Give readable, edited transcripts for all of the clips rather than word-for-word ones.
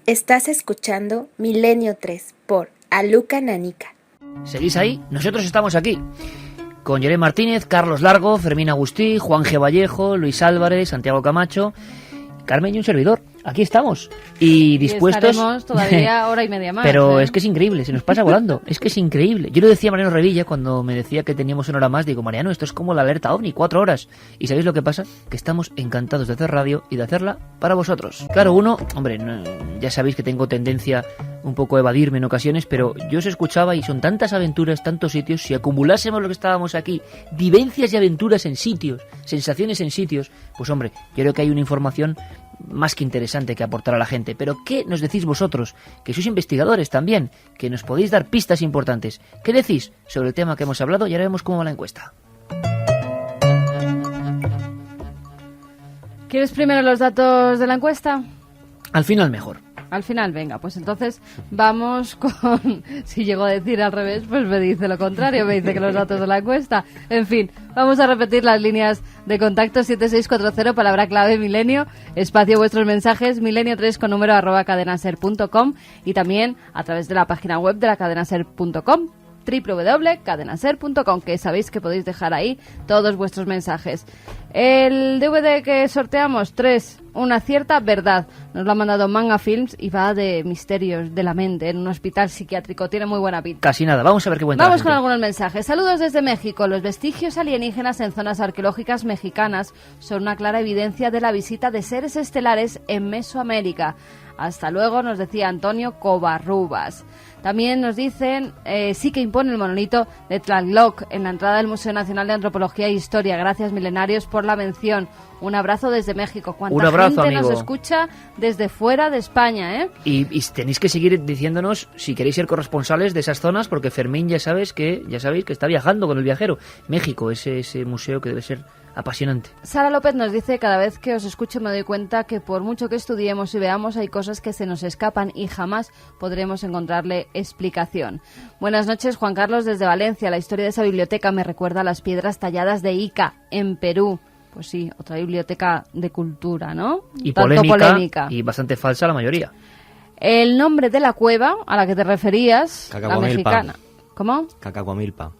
Estás escuchando Milenio 3 por Aluca Nanica. ¿Seguís ahí? Nosotros estamos aquí. Con Jerez Martínez, Carlos Largo, Fermín Agustí, Juan G. Vallejo, Luis Álvarez, Santiago Camacho, Carmen y un servidor. Aquí estamos. Y dispuestos... Y estaremos todavía hora y media más. Pero es que es increíble, se nos pasa volando. Es que es increíble. Yo lo decía a Mariano Revilla cuando me decía que teníamos una hora más. Digo, Mariano, esto es como la alerta OVNI, 4 horas. ¿Y sabéis lo que pasa? Que estamos encantados de hacer radio y de hacerla para vosotros. Claro, hombre, ya sabéis que tengo tendencia un poco a evadirme en ocasiones, pero yo os escuchaba y son tantas aventuras, tantos sitios. Si acumulásemos lo que estábamos aquí, vivencias y aventuras en sitios, sensaciones en sitios, pues hombre, yo creo que hay una información más que interesante que aportar a la gente. Pero ¿qué nos decís vosotros? Que sois investigadores también, que nos podéis dar pistas importantes. ¿Qué decís sobre el tema que hemos hablado? Y ahora vemos cómo va la encuesta. ¿Quieres primero los datos de la encuesta? Al final mejor. Al final, venga, pues entonces vamos con... Si llego a decir al revés, pues me dice lo contrario, me dice que los datos de la encuesta. En fin, vamos a repetir las líneas de contacto: 7640, palabra clave Milenio, espacio vuestros mensajes, milenio3 con número @cadenaser.com, y también a través de la página web de la cadenaser.com, www.cadenaser.com, que sabéis que podéis dejar ahí todos vuestros mensajes. El DVD que sorteamos, 3, una cierta verdad. Nos lo ha mandado Manga Films y va de misterios de la mente en un hospital psiquiátrico. Tiene muy buena pinta. Casi nada, vamos a ver qué cuenta. Vamos con algunos mensajes. Saludos desde México. Los vestigios alienígenas en zonas arqueológicas mexicanas son una clara evidencia de la visita de seres estelares en Mesoamérica. Hasta luego, nos decía Antonio Covarrubas. También nos dicen, sí que impone el monolito de Tlaloc en la entrada del Museo Nacional de Antropología e Historia. Gracias, milenarios, por la mención. Un abrazo desde México. ¿Cuánta Un abrazo, gente amigo. nos escucha desde fuera de España, eh? Y tenéis que seguir diciéndonos si queréis ser corresponsales de esas zonas, porque Fermín ya sabéis que está viajando con el viajero. México, ese museo que debe ser apasionante. Sara López nos dice: cada vez que os escucho me doy cuenta que por mucho que estudiemos y veamos, hay cosas que se nos escapan y jamás podremos encontrarle explicación. Buenas noches, Juan Carlos, desde Valencia. La historia de esa biblioteca me recuerda a las piedras talladas de Ica, en Perú. Pues sí, otra biblioteca de cultura, ¿no? Y tanto polémica. Y bastante falsa la mayoría. El nombre de la cueva a la que te referías, la Cacahuamilpa. mexicana. ¿Cómo? Cacahuamilpa.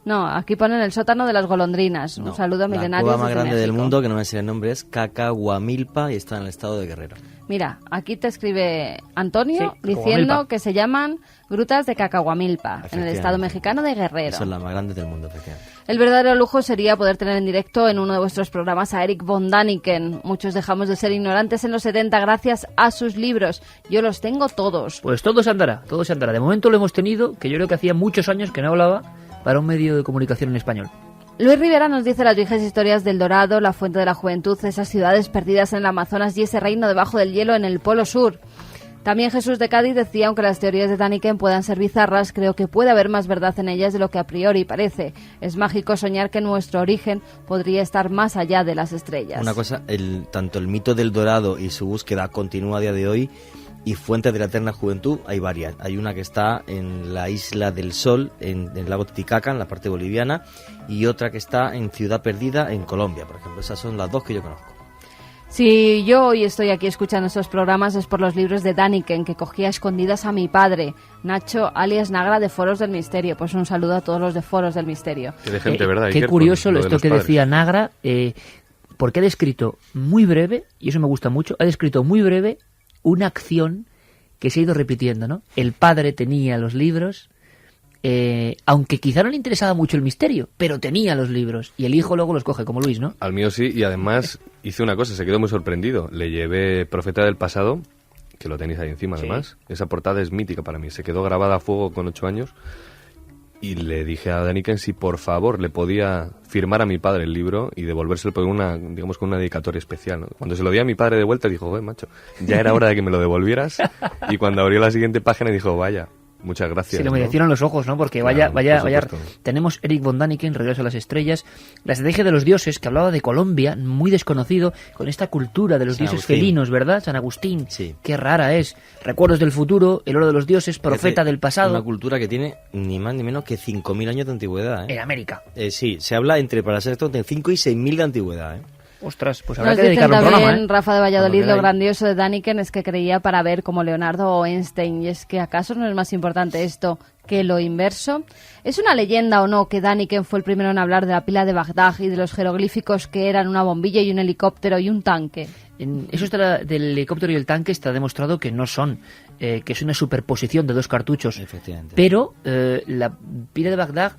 No, aquí ponen el sótano de las golondrinas. Un saludo a milenarios. La cueva más desde grande del México. mundo, que no me sé el nombre, es Cacahuamilpa y está en el estado de Guerrero. Mira, aquí te escribe Antonio Sí, diciendo Cacahuamilpa. que se llaman grutas de Cacahuamilpa, en el estado mexicano de Guerrero. Son las más grandes del mundo, efectivamente. El verdadero lujo sería poder tener en directo en uno de vuestros programas a Eric von Daniken. Muchos dejamos de ser ignorantes en los 70 gracias a sus libros. Yo los tengo todos. Pues todo se andará, todo se andará. De momento lo hemos tenido, que yo creo que hacía muchos años que no hablaba para un medio de comunicación en español. Luis Rivera nos dice: las viejas historias del Dorado, la fuente de la juventud, esas ciudades perdidas en el Amazonas y ese reino debajo del hielo en el Polo Sur. También Jesús de Cádiz decía: aunque las teorías de Daniken puedan ser bizarras, creo que puede haber más verdad en ellas de lo que a priori parece. Es mágico soñar que nuestro origen podría estar más allá de las estrellas. Una cosa, tanto el mito del Dorado y su búsqueda continúa a día de hoy, y fuentes de la eterna juventud hay varias. Hay una que está en la Isla del Sol, en el lago Titicaca, en la parte boliviana, y otra que está en Ciudad Perdida, en Colombia, por ejemplo. Esas son las dos que yo conozco. Si yo hoy estoy aquí escuchando estos programas es por los libros de Daniken, que cogía a escondidas a mi padre, Nacho, alias Nagra, de Foros del Misterio. Pues un saludo a todos los de Foros del Misterio. Qué de gente, ¿verdad? Qué Iker, curioso con lo de esto los que padres. decía Nagra, porque ha descrito muy breve, y eso me gusta mucho, ha descrito muy breve una acción que se ha ido repitiendo, ¿no? El padre tenía los libros, aunque quizá no le interesaba mucho el misterio, pero tenía los libros, y el hijo luego los coge, como Luis, ¿no? Al mío sí, y además hice una cosa, se quedó muy sorprendido. Le llevé Profeta del Pasado, que lo tenéis ahí encima, Sí. además. Esa portada es mítica para mí, se quedó grabada a fuego con 8 años. Y le dije a Daniken si por favor le podía firmar a mi padre el libro y devolvérselo con una dedicatoria especial, ¿no? Cuando se lo di a mi padre de vuelta dijo: macho, ya era hora de que me lo devolvieras. Y cuando abrió la siguiente página dijo: vaya, muchas gracias. Se le ¿no? humedecieron los ojos, ¿no? Porque Claro, vaya. por supuesto. Tenemos Eric von Daniken, Regreso a las Estrellas, La estrategia de los dioses, que hablaba de Colombia, muy desconocido, con esta cultura de los San dioses Agustín. felinos, ¿verdad? San Agustín. Sí. Qué rara es. Recuerdos del futuro, El oro de los dioses, Profeta del pasado. Una cultura que tiene ni más ni menos que 5.000 años de antigüedad, ¿eh? En América. Sí, se habla para ser exacto, de 5 y 6.000 de antigüedad, ¿eh? Ostras, pues habrá Nos que dicen dedicarle un también, programa, ¿eh? Rafa de Valladolid, Cuando lo queráis. grandioso de Däniken es que creía para ver como Leonardo o Einstein. Y es que ¿acaso no es más importante esto que lo inverso? ¿Es una leyenda o no que Däniken fue el primero en hablar de la pila de Bagdad y de los jeroglíficos que eran una bombilla y un helicóptero y un tanque? Eso del helicóptero y el tanque está demostrado que no son, que es una superposición de dos cartuchos. Efectivamente. Pero la pila de Bagdad,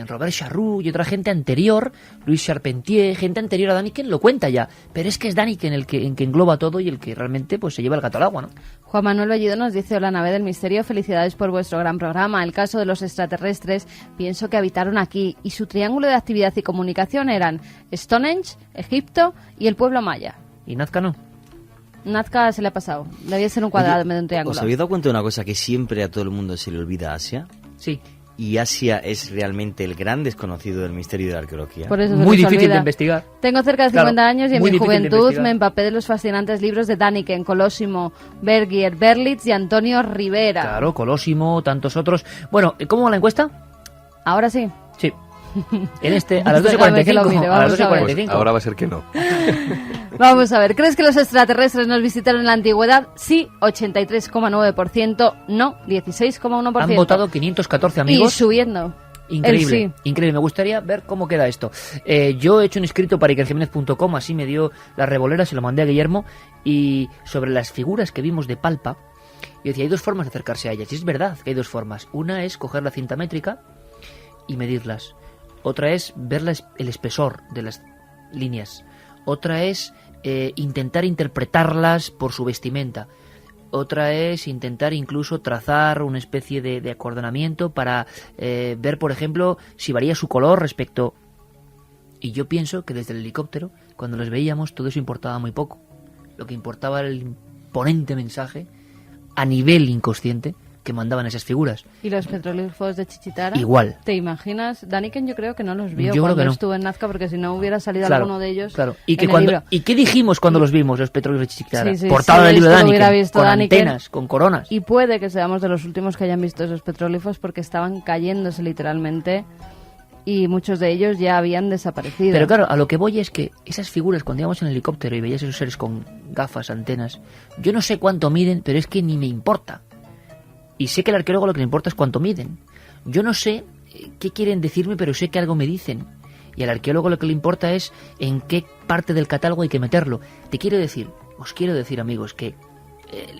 Robert Charroux y otra gente anterior, Louis Charpentier, gente anterior a Däniken, lo cuenta ya. Pero es que es Däniken el que engloba todo y el que realmente pues se lleva el gato al agua, ¿no? Juan Manuel Bellido nos dice: hola, nave del misterio, felicidades por vuestro gran programa. El caso de los extraterrestres, pienso que habitaron aquí y su triángulo de actividad y comunicación eran Stonehenge, Egipto y el pueblo maya. Y Nazca no. Nazca se le ha pasado, debía ser un cuadrado Oye, en vez de un triángulo. ¿Os habéis dado cuenta de una cosa que siempre a todo el mundo se le olvida? Asia. Sí. Y Asia es realmente el gran desconocido del misterio de la arqueología. Por eso se Muy nos difícil olvida. de investigar. Tengo cerca de Claro, 50 años y en muy mi difícil de juventud investigar. me empapé de los fascinantes libros de Däniken, Colosimo, Bergier, Berlitz y Antonio Rivera. Claro, Colosimo, tantos otros. Bueno, ¿cómo va la encuesta? Ahora sí. Sí. En a las Déjame que lo 12:45. mire, A las vamos a ver. 12:45. Pues ahora va a ser que no. Vamos a ver, ¿crees que los extraterrestres nos visitaron en la antigüedad? Sí, 83,9%, no, 16,1%. Han votado 514 Y amigos. subiendo. Increíble, El sí. increíble. Me gustaría ver cómo queda esto. Yo he hecho un escrito para ikerjiménez.com, así me dio la revolera, se lo mandé a Guillermo, y sobre las figuras que vimos de Palpa, yo decía, hay dos formas de acercarse a ellas, y es verdad que hay dos formas. Una es coger la cinta métrica y medirlas. Otra es ver el espesor de las líneas. Otra es intentar interpretarlas por su vestimenta. Otra es intentar incluso trazar una especie de acordonamiento para ver, por ejemplo, si varía su color respecto... Y yo pienso que desde el helicóptero, cuando los veíamos, todo eso importaba muy poco. Lo que importaba era el imponente mensaje a nivel inconsciente que mandaban esas figuras. ¿Y los petroglifos de Chichitara? Igual. ¿Te imaginas? Däniken yo creo que no los vio Yo creo cuando que no. estuvo en Nazca, porque si no hubiera salido Claro, alguno de ellos claro. ¿Y, que en el cuando, libro. ¿Y qué dijimos cuando los vimos, los petróleos de Chichitara? Sí, sí, Portada sí, del libro de esto lo hubiera Däniken, visto con Däniken. antenas, con coronas. Y puede que seamos de los últimos que hayan visto esos petroglifos porque estaban cayéndose literalmente y muchos de ellos ya habían desaparecido. Pero claro, a lo que voy es que esas figuras, cuando íbamos en el helicóptero y veías esos seres con gafas, antenas, yo no sé cuánto miden, pero es que ni me importa. Y sé que al arqueólogo lo que le importa es cuánto miden. Yo no sé qué quieren decirme, pero sé que algo me dicen. Y al arqueólogo lo que le importa es en qué parte del catálogo hay que meterlo. Os quiero decir, amigos, que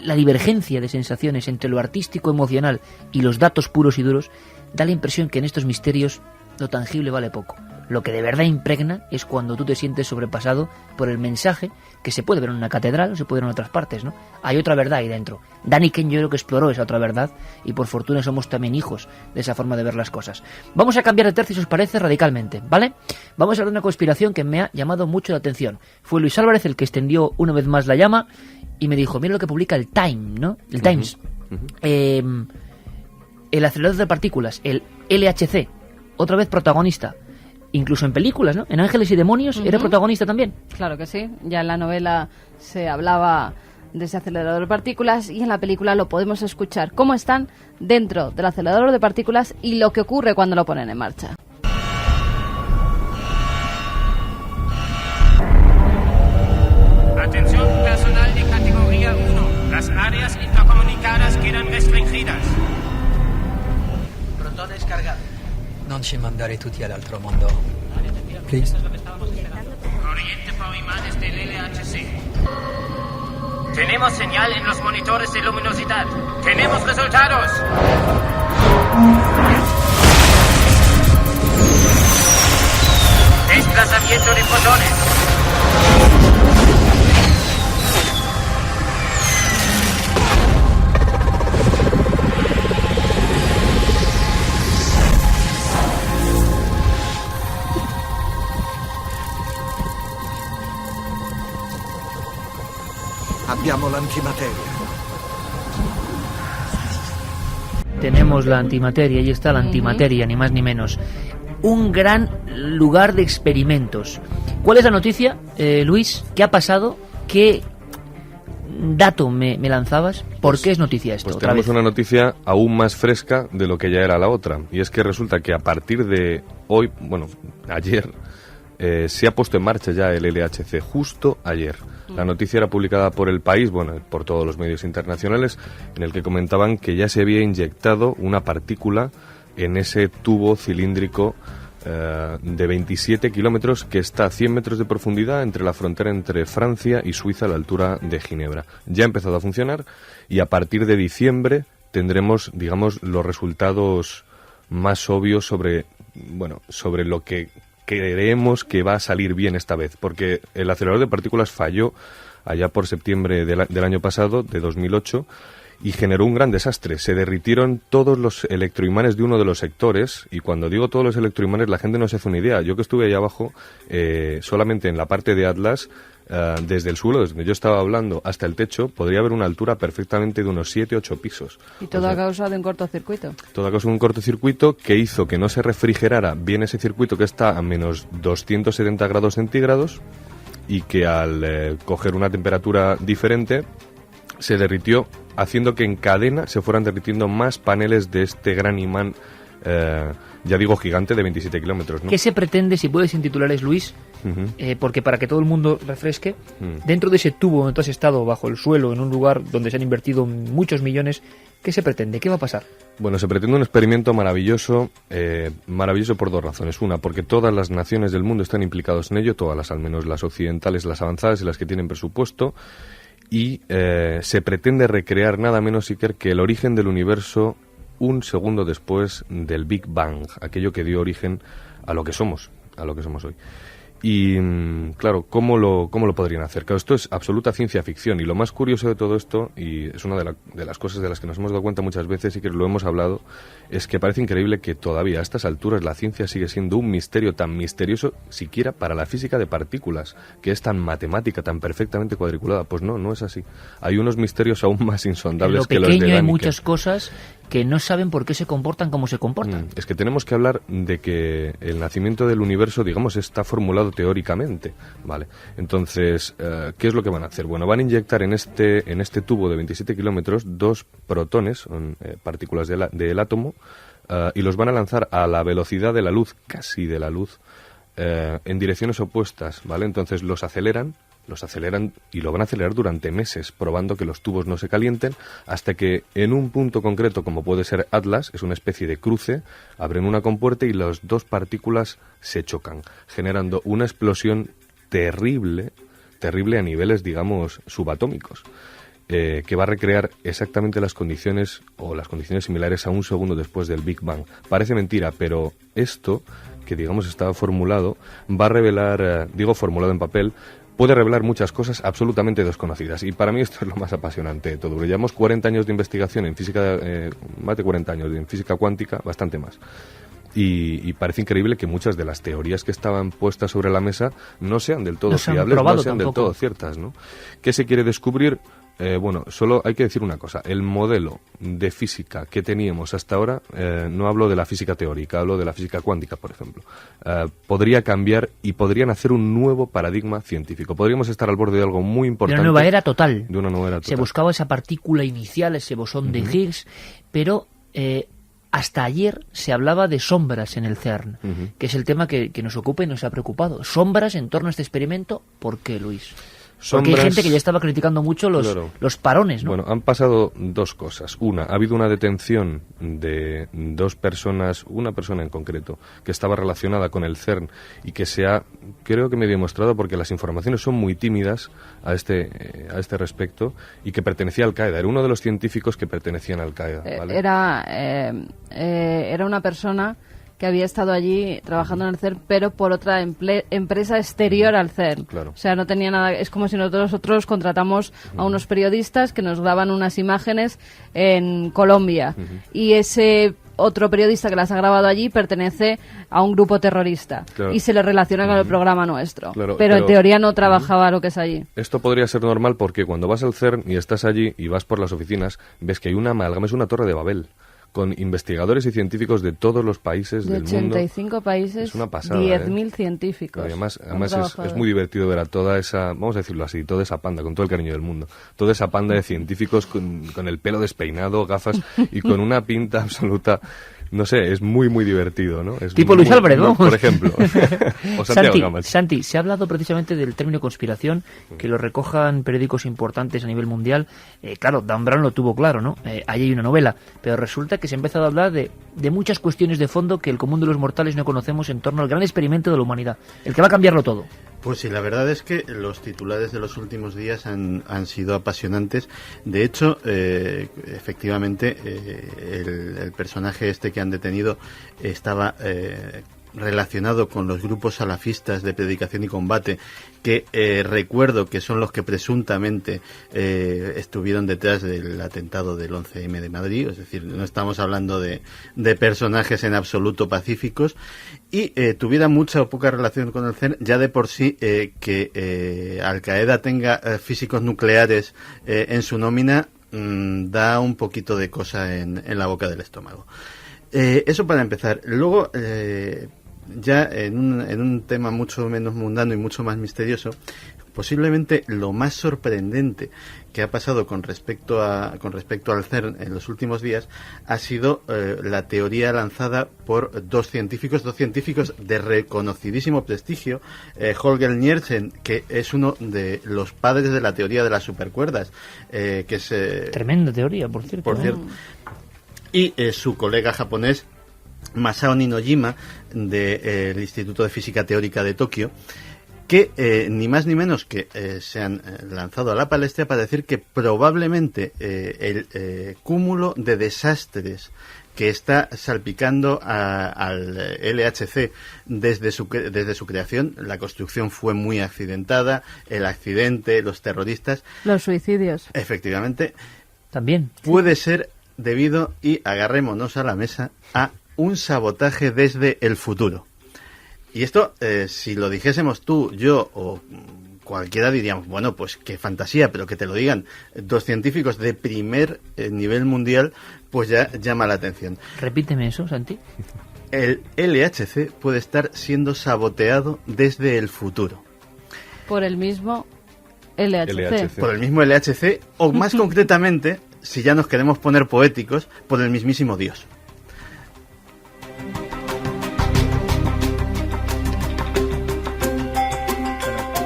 la divergencia de sensaciones entre lo artístico, emocional y los datos puros y duros da la impresión que en estos misterios lo tangible vale poco. Lo que de verdad impregna es cuando tú te sientes sobrepasado por el mensaje que se puede ver en una catedral o se puede ver en otras partes, ¿no? Hay otra verdad ahí dentro. Däniken yo creo que exploró esa otra verdad y por fortuna somos también hijos de esa forma de ver las cosas. Vamos a cambiar de tercio, si os parece, radicalmente, ¿vale? Vamos a hablar de una conspiración que me ha llamado mucho la atención. Fue Luis Álvarez el que extendió una vez más la llama y me dijo, mira lo que publica el Time, ¿no? El Times. El acelerador de partículas, el LHC, otra vez protagonista. Incluso en películas, ¿no? En Ángeles y Demonios era protagonista también. Claro que sí, ya en la novela se hablaba de ese acelerador de partículas y en la película lo podemos escuchar cómo están dentro del acelerador de partículas y lo que ocurre cuando lo ponen en marcha. Atención personal de categoría 1. Las áreas intercomunicadas quedan restringidas. Protones cargados. Non ci mandare tutti all'altro mondo. Please. Corriente por imanes del LHC. Tenemos señal en los monitores de luminosidad. Tenemos resultados. Desplazamiento de fotones. Abbiamo l'antimateria. Tenemos la antimateria, ahí está la antimateria, ni más ni menos. Un gran lugar de experimentos. ¿Cuál es la noticia, Luis? ¿Qué ha pasado? ¿Qué dato me lanzabas? ¿Por qué es noticia esto? Pues otra tenemos vez? una noticia aún más fresca de lo que ya era la otra. Y es que resulta que a partir de hoy, bueno, ayer, se ha puesto en marcha ya el LHC justo ayer. La noticia era publicada por El País, bueno, por todos los medios internacionales, en el que comentaban que ya se había inyectado una partícula en ese tubo cilíndrico de 27 kilómetros que está a 100 metros de profundidad entre la frontera entre Francia y Suiza a la altura de Ginebra. Ya ha empezado a funcionar y a partir de diciembre tendremos, digamos, los resultados más obvios sobre lo que creemos que va a salir bien esta vez, porque el acelerador de partículas falló allá por septiembre del año pasado, de 2008, y generó un gran desastre. Se derritieron todos los electroimanes de uno de los sectores, y cuando digo todos los electroimanes la gente no se hace una idea. Yo que estuve allá abajo, solamente en la parte de Atlas, desde el suelo, desde donde yo estaba hablando, hasta el techo, podría haber una altura perfectamente de unos 7-8 pisos. Y todo a causa de un cortocircuito. Todo a causa de un cortocircuito que hizo que no se refrigerara bien ese circuito que está a menos 270 grados centígrados y que al coger una temperatura diferente se derritió, haciendo que en cadena se fueran derritiendo más paneles de este gran imán, ya digo, gigante de 27 kilómetros, ¿no? ¿Qué se pretende, si puedes, sin titulares, Luis? Porque para que todo el mundo refresque, dentro de ese tubo donde tú has estado, bajo el suelo, en un lugar donde se han invertido muchos millones, ¿qué se pretende? ¿Qué va a pasar? Bueno, se pretende un experimento maravilloso, maravilloso por dos razones. Una, porque todas las naciones del mundo están implicadas en ello, todas las, al menos las occidentales, las avanzadas y las que tienen presupuesto, y se pretende recrear nada menos, Iker, que el origen del universo un segundo después del Big Bang, aquello que dio origen a lo que somos hoy. Y claro, ¿cómo lo podrían hacer? Claro, esto es absoluta ciencia ficción, y lo más curioso de todo esto, y es una de las cosas de las que nos hemos dado cuenta muchas veces y que lo hemos hablado, es que parece increíble que todavía a estas alturas la ciencia sigue siendo un misterio tan misterioso siquiera para la física de partículas, que es tan matemática, tan perfectamente cuadriculada. Pues no es así. Hay unos misterios aún más insondables que los de Daniken. En lo pequeño hay muchas cosas que no saben por qué se comportan como se comportan. Es que tenemos que hablar de que el nacimiento del universo, digamos, está formulado teóricamente, ¿vale? Entonces, ¿qué es lo que van a hacer? Bueno, van a inyectar en este tubo de 27 kilómetros 2 protones, son partículas del átomo, y los van a lanzar a la velocidad de la luz, casi de la luz, en direcciones opuestas, ¿vale? Entonces los aceleran y lo van a acelerar durante meses, probando que los tubos no se calienten, hasta que en un punto concreto, como puede ser Atlas, es una especie de cruce, abren una compuerta y las 2 partículas se chocan, generando una explosión terrible a niveles, digamos, subatómicos, que va a recrear exactamente las condiciones similares a un segundo después del Big Bang. Parece mentira, pero esto, que digamos estaba formulado, va a revelar, formulado en papel, puede revelar muchas cosas absolutamente desconocidas. Y para mí esto es lo más apasionante de todo. Llevamos 40 años de investigación en física, más de 40 años en física cuántica, bastante más. Y parece increíble que muchas de las teorías que estaban puestas sobre la mesa no sean del todo fiables, no sean del todo ciertas, ¿no? ¿Qué se quiere descubrir? Bueno, solo hay que decir una cosa. El modelo de física que teníamos hasta ahora, no hablo de la física teórica, hablo de la física cuántica, por ejemplo, podría cambiar y podrían hacer un nuevo paradigma científico. Podríamos estar al borde de algo muy importante. De una nueva era total. De una nueva era total. Se buscaba esa partícula inicial, ese bosón de Higgs, pero hasta ayer se hablaba de sombras en el CERN, que es el tema que nos ocupa y nos ha preocupado. Sombras en torno a este experimento. ¿Por qué, Luis? Porque hay gente que ya estaba criticando mucho los parones, ¿no? Bueno, han pasado 2 cosas. Una, ha habido una detención de 2 personas, una persona en concreto, que estaba relacionada con el CERN y que creo que me he demostrado, porque las informaciones son muy tímidas a este respecto, y que pertenecía a Al-Qaeda. Era uno de los científicos que pertenecían a Al-Qaeda, ¿vale? Era una persona que había estado allí trabajando en el CERN, pero por otra empresa exterior al CERN. Claro. O sea, no tenía nada. Es como si nosotros contratamos a unos periodistas que nos graban unas imágenes en Colombia, y ese otro periodista que las ha grabado allí pertenece a un grupo terrorista, y se le relaciona con el programa nuestro. Claro, pero en teoría no trabajaba lo que es allí. Esto podría ser normal porque cuando vas al CERN y estás allí y vas por las oficinas, ves que hay una amalgama, es una torre de Babel, con investigadores y científicos de todos los países del mundo. De 85 países, es una pasada, 10.000 científicos. Además es muy divertido ver a toda esa, vamos a decirlo así, toda esa panda, con todo el cariño del mundo, toda esa panda de científicos con el pelo despeinado, gafas y con una pinta absoluta no sé, es muy, muy divertido, ¿no? Es Tipo Luis muy, Álvarez, ¿no? Por ejemplo. O Santiago Gamacho. Santi, se ha hablado precisamente del término conspiración, que lo recojan periódicos importantes a nivel mundial. Claro, Dan Brown lo tuvo claro, ¿no? Ahí hay una novela, pero resulta que se ha empezado a hablar de muchas cuestiones de fondo que el común de los mortales no conocemos en torno al gran experimento de la humanidad, el que va a cambiarlo todo. Pues sí, la verdad es que los titulares de los últimos días han sido apasionantes. De hecho, efectivamente, el personaje este que han detenido estaba relacionado con los grupos salafistas de predicación y combate, que recuerdo que son los que presuntamente estuvieron detrás del atentado del 11M de Madrid. Es decir, no estamos hablando de personajes en absoluto pacíficos, y tuviera mucha o poca relación con el CERN. Ya de por sí que Al Qaeda tenga físicos nucleares en su nómina da un poquito de cosa en la boca del estómago. Eso para empezar. Luego, ya en un tema mucho menos mundano y mucho más misterioso, posiblemente lo más sorprendente que ha pasado con respecto al CERN en los últimos días ha sido la teoría lanzada por dos científicos de reconocidísimo prestigio, Holger Nielsen, que es uno de los padres de la teoría de las supercuerdas, que es tremenda teoría, por cierto. Y su colega japonés Masao Ninojima del Instituto de Física Teórica de Tokio, que ni más ni menos que se han lanzado a la palestra para decir que probablemente el cúmulo de desastres que está salpicando al LHC desde su creación, la construcción fue muy accidentada, el accidente, los terroristas, los suicidios, efectivamente, también puede ser debido, y agarrémonos a la mesa, a un sabotaje desde el futuro. Y esto, si lo dijésemos tú, yo o cualquiera, diríamos, bueno, pues qué fantasía, pero que te lo digan dos científicos de primer nivel mundial, pues ya llama la atención. Repíteme eso, Santi. El LHC puede estar siendo saboteado desde el futuro. Por el mismo LHC. Por el mismo LHC, o más concretamente, si ya nos queremos poner poéticos, por el mismísimo Dios.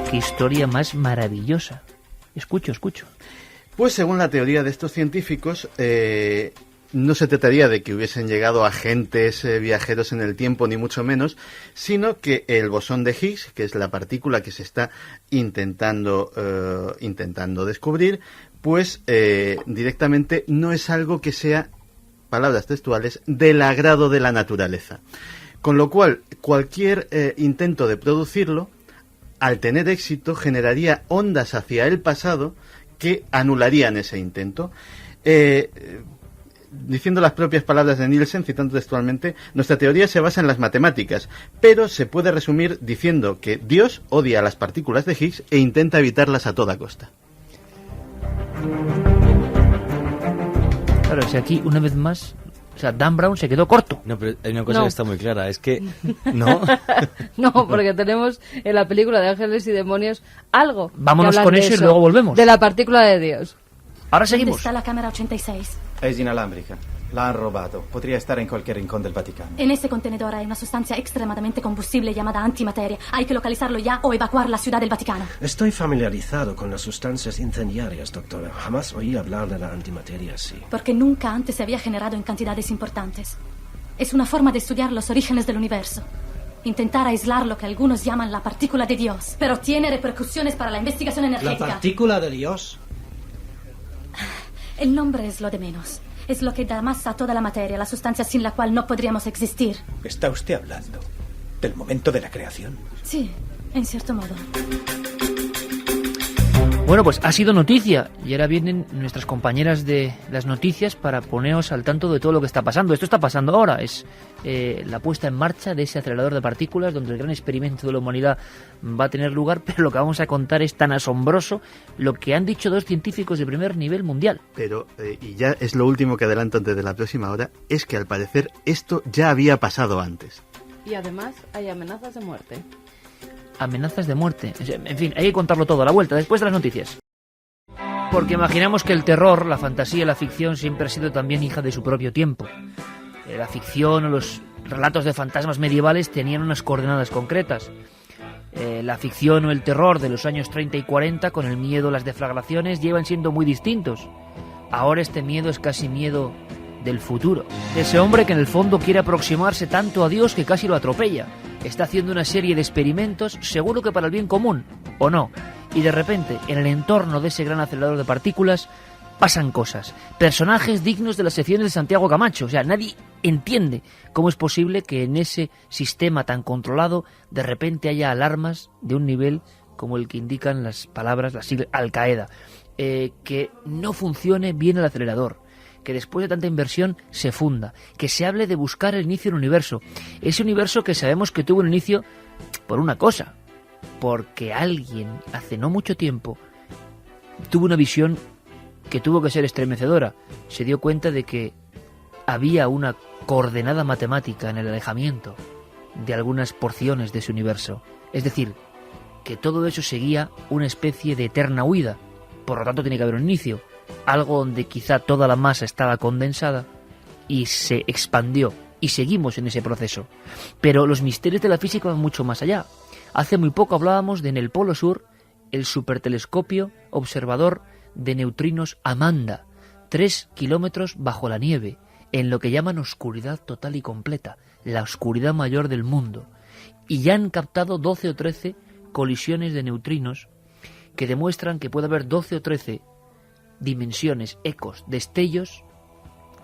Qué historia más maravillosa. Escucho. Pues según la teoría de estos científicos, no se trataría de que hubiesen llegado agentes viajeros en el tiempo, ni mucho menos, sino que el bosón de Higgs, que es la partícula que se está intentando descubrir, pues directamente no es algo que sea, palabras textuales, del agrado de la naturaleza. Con lo cual, cualquier intento de producirlo, al tener éxito, generaría ondas hacia el pasado que anularían ese intento. Diciendo las propias palabras de Nielsen, citando textualmente, nuestra teoría se basa en las matemáticas, pero se puede resumir diciendo que Dios odia a las partículas de Higgs e intenta evitarlas a toda costa. Claro, si aquí, una vez más, o sea, Dan Brown se quedó corto. No, pero hay una cosa que está muy clara, es que... No, no, porque tenemos en la película de Ángeles y Demonios algo. Vámonos con eso y luego volvemos. De la partícula de Dios. Ahora seguimos. ¿Dónde está la cámara 86? Es inalámbrica. La han robado. Podría estar en cualquier rincón del Vaticano. En ese contenedor hay una sustancia extremadamente combustible llamada antimateria. Hay que localizarlo ya o evacuar la ciudad del Vaticano. Estoy familiarizado con las sustancias incendiarias, doctora. Jamás oí hablar de la antimateria así. Porque nunca antes se había generado en cantidades importantes. Es una forma de estudiar los orígenes del universo. Intentar aislar lo que algunos llaman la partícula de Dios. Pero tiene repercusiones para la investigación energética. ¿La partícula de Dios? El nombre es lo de menos. Es lo que da masa a toda la materia, la sustancia sin la cual no podríamos existir. ¿Está usted hablando del momento de la creación? Sí, en cierto modo. Bueno, pues ha sido noticia y ahora vienen nuestras compañeras de las noticias para poneros al tanto de todo lo que está pasando. Esto está pasando ahora, es la puesta en marcha de ese acelerador de partículas donde el gran experimento de la humanidad va a tener lugar, pero lo que vamos a contar es tan asombroso lo que han dicho dos científicos de primer nivel mundial. Pero, y ya es lo último que adelanto antes de la próxima hora, es que al parecer esto ya había pasado antes. Y además hay amenazas de muerte. Amenazas de muerte. En fin, hay que contarlo todo a la vuelta, después de las noticias. Porque imaginamos que el terror, la fantasía y la ficción siempre ha sido también hija de su propio tiempo. La ficción o los relatos de fantasmas medievales tenían unas coordenadas concretas. La ficción o el terror de los años 30 y 40, con el miedo a las deflagraciones, llevan siendo muy distintos. Ahora este miedo es casi miedo del futuro. Ese hombre que en el fondo quiere aproximarse tanto a Dios que casi lo atropella. Está haciendo una serie de experimentos, seguro que para el bien común, o no. Y de repente, en el entorno de ese gran acelerador de partículas, pasan cosas. Personajes dignos de las secciones de Santiago Camacho. O sea, nadie entiende cómo es posible que en ese sistema tan controlado de repente haya alarmas de un nivel como el que indican las palabras, las siglas Al-Qaeda. Que no funcione bien el acelerador. Que después de tanta inversión se funda. Que se hable de buscar el inicio del universo. Ese universo que sabemos que tuvo un inicio por una cosa. Porque alguien, hace no mucho tiempo, tuvo una visión que tuvo que ser estremecedora. Se dio cuenta de que había una coordenada matemática en el alejamiento de algunas porciones de ese universo. Es decir, que todo eso seguía una especie de eterna huida. Por lo tanto, tiene que haber un inicio. Algo donde quizá toda la masa estaba condensada y se expandió. Y seguimos en ese proceso. Pero los misterios de la física van mucho más allá. Hace muy poco hablábamos de en el Polo Sur el supertelescopio observador de neutrinos Amanda, 3 kilómetros bajo la nieve, en lo que llaman oscuridad total y completa, la oscuridad mayor del mundo. Y ya han captado 12 o 13 colisiones de neutrinos que demuestran que puede haber 12 o 13 dimensiones, ecos, destellos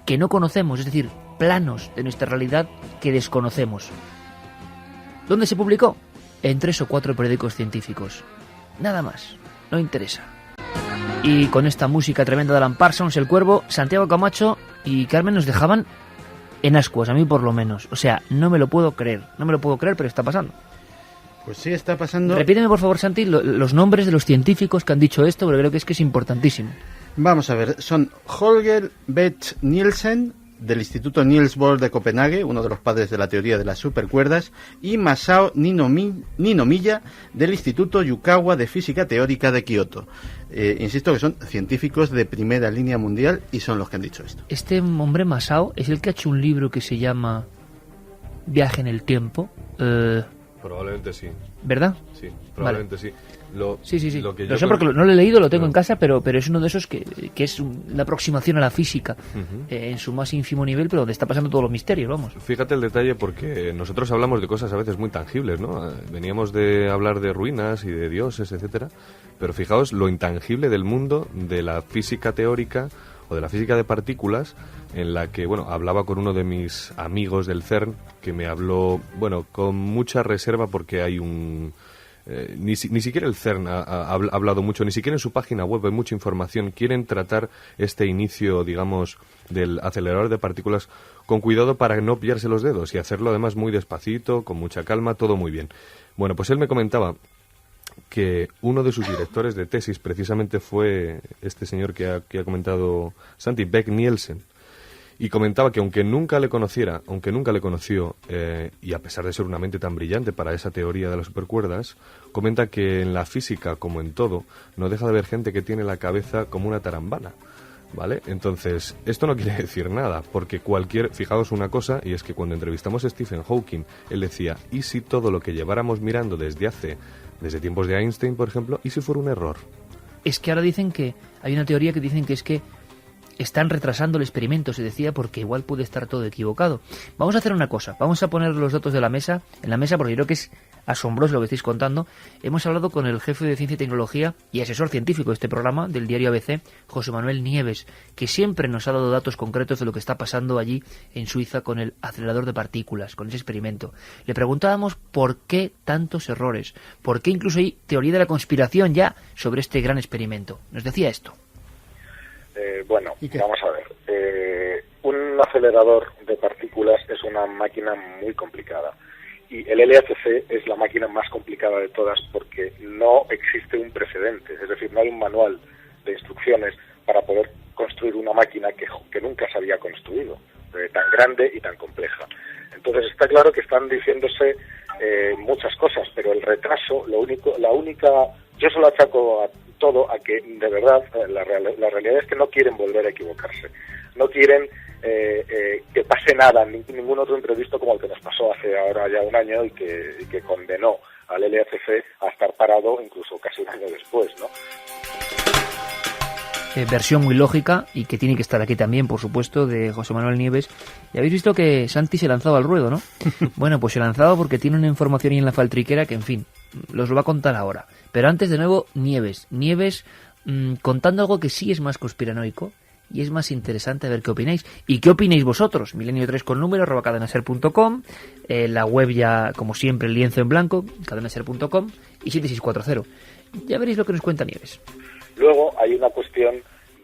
que no conocemos, es decir, planos de nuestra realidad que desconocemos. ¿Dónde se publicó? En 3 o 4 periódicos científicos. Nada más, no interesa. Y con esta música tremenda de Alan Parsons, El Cuervo, Santiago Camacho y Carmen nos dejaban en ascuas, a mí por lo menos. O sea, no me lo puedo creer, pero está pasando. Pues sí, está pasando. Repíteme, por favor, Santi, los nombres de los científicos que han dicho esto, porque creo que es importantísimo. Vamos a ver, son Holger Bech Nielsen, del Instituto Niels Bohr de Copenhague, uno de los padres de la teoría de las supercuerdas, y Masao Ninomiya, del Instituto Yukawa de Física Teórica de Kioto. Insisto que son científicos de primera línea mundial y son los que han dicho esto. Este hombre Masao es el que ha hecho un libro que se llama Viaje en el Tiempo. Probablemente sí. ¿Verdad? Sí, probablemente vale. Sí. Sí. Lo que lo sé porque no lo he leído, lo tengo en casa, pero es uno de esos que es una aproximación a la física en su más ínfimo nivel, pero donde está pasando todos los misterios, vamos. Fíjate el detalle, porque nosotros hablamos de cosas a veces muy tangibles, ¿no? Veníamos de hablar de ruinas y de dioses, etcétera, pero fijaos lo intangible del mundo de la física teórica o de la física de partículas, en la que, hablaba con uno de mis amigos del CERN, que me habló, con mucha reserva, porque hay un... ni siquiera el CERN ha hablado mucho, ni siquiera en su página web hay mucha información. Quieren tratar este inicio, digamos, del acelerador de partículas con cuidado para no pillarse los dedos y hacerlo además muy despacito, con mucha calma, todo muy bien. Bueno, pues él me comentaba que uno de sus directores de tesis precisamente fue este señor que ha comentado Santi, Beck Nielsen. Y comentaba que aunque nunca le conoció, y a pesar de ser una mente tan brillante para esa teoría de las supercuerdas, comenta que en la física, como en todo, no deja de haber gente que tiene la cabeza como una tarambana, ¿vale? Entonces, esto no quiere decir nada, porque fijaos una cosa, y es que cuando entrevistamos a Stephen Hawking, él decía, ¿y si todo lo que lleváramos mirando desde tiempos de Einstein, por ejemplo, y si fuera un error? Es que ahora dicen que, hay una teoría que dicen que es que están retrasando el experimento, se decía, porque igual puede estar todo equivocado. Vamos a hacer una cosa, vamos a poner los datos en la mesa, porque yo creo que es asombroso lo que estáis contando. Hemos hablado con el jefe de Ciencia y Tecnología y asesor científico de este programa, del diario ABC, José Manuel Nieves, que siempre nos ha dado datos concretos de lo que está pasando allí en Suiza con el acelerador de partículas, con ese experimento. Le preguntábamos por qué tantos errores, por qué incluso hay teoría de la conspiración ya sobre este gran experimento. Nos decía esto. Vamos a ver. Un acelerador de partículas es una máquina muy complicada. Y el LHC es la máquina más complicada de todas porque no existe un precedente. Es decir, no hay un manual de instrucciones para poder construir una máquina que nunca se había construido, tan grande y tan compleja. Entonces está claro que están diciéndose muchas cosas, pero el retraso, yo se lo achaco a todo a que de verdad la realidad es que no quieren volver a equivocarse, no quieren que pase nada, ningún otro imprevisto como el que nos pasó hace ahora ya un año y que condenó al LHC a estar parado incluso casi un año después, ¿no? Versión muy lógica y que tiene que estar aquí también, por supuesto, de José Manuel Nieves. Y habéis visto que Santi se lanzaba al ruedo, ¿no? Bueno, pues se lanzaba porque tiene una información ahí en la faltriquera que, en fin, los lo va a contar ahora. Pero antes, de nuevo, Nieves, contando algo que sí es más conspiranoico y es más interesante, a ver qué opináis. ¿Y qué opináis vosotros? Milenio3 con número, @cadenaser.com, la web ya, como siempre, el lienzo en blanco, cadenaser.com y 7640. Ya veréis lo que nos cuenta Nieves. Luego hay una cuestión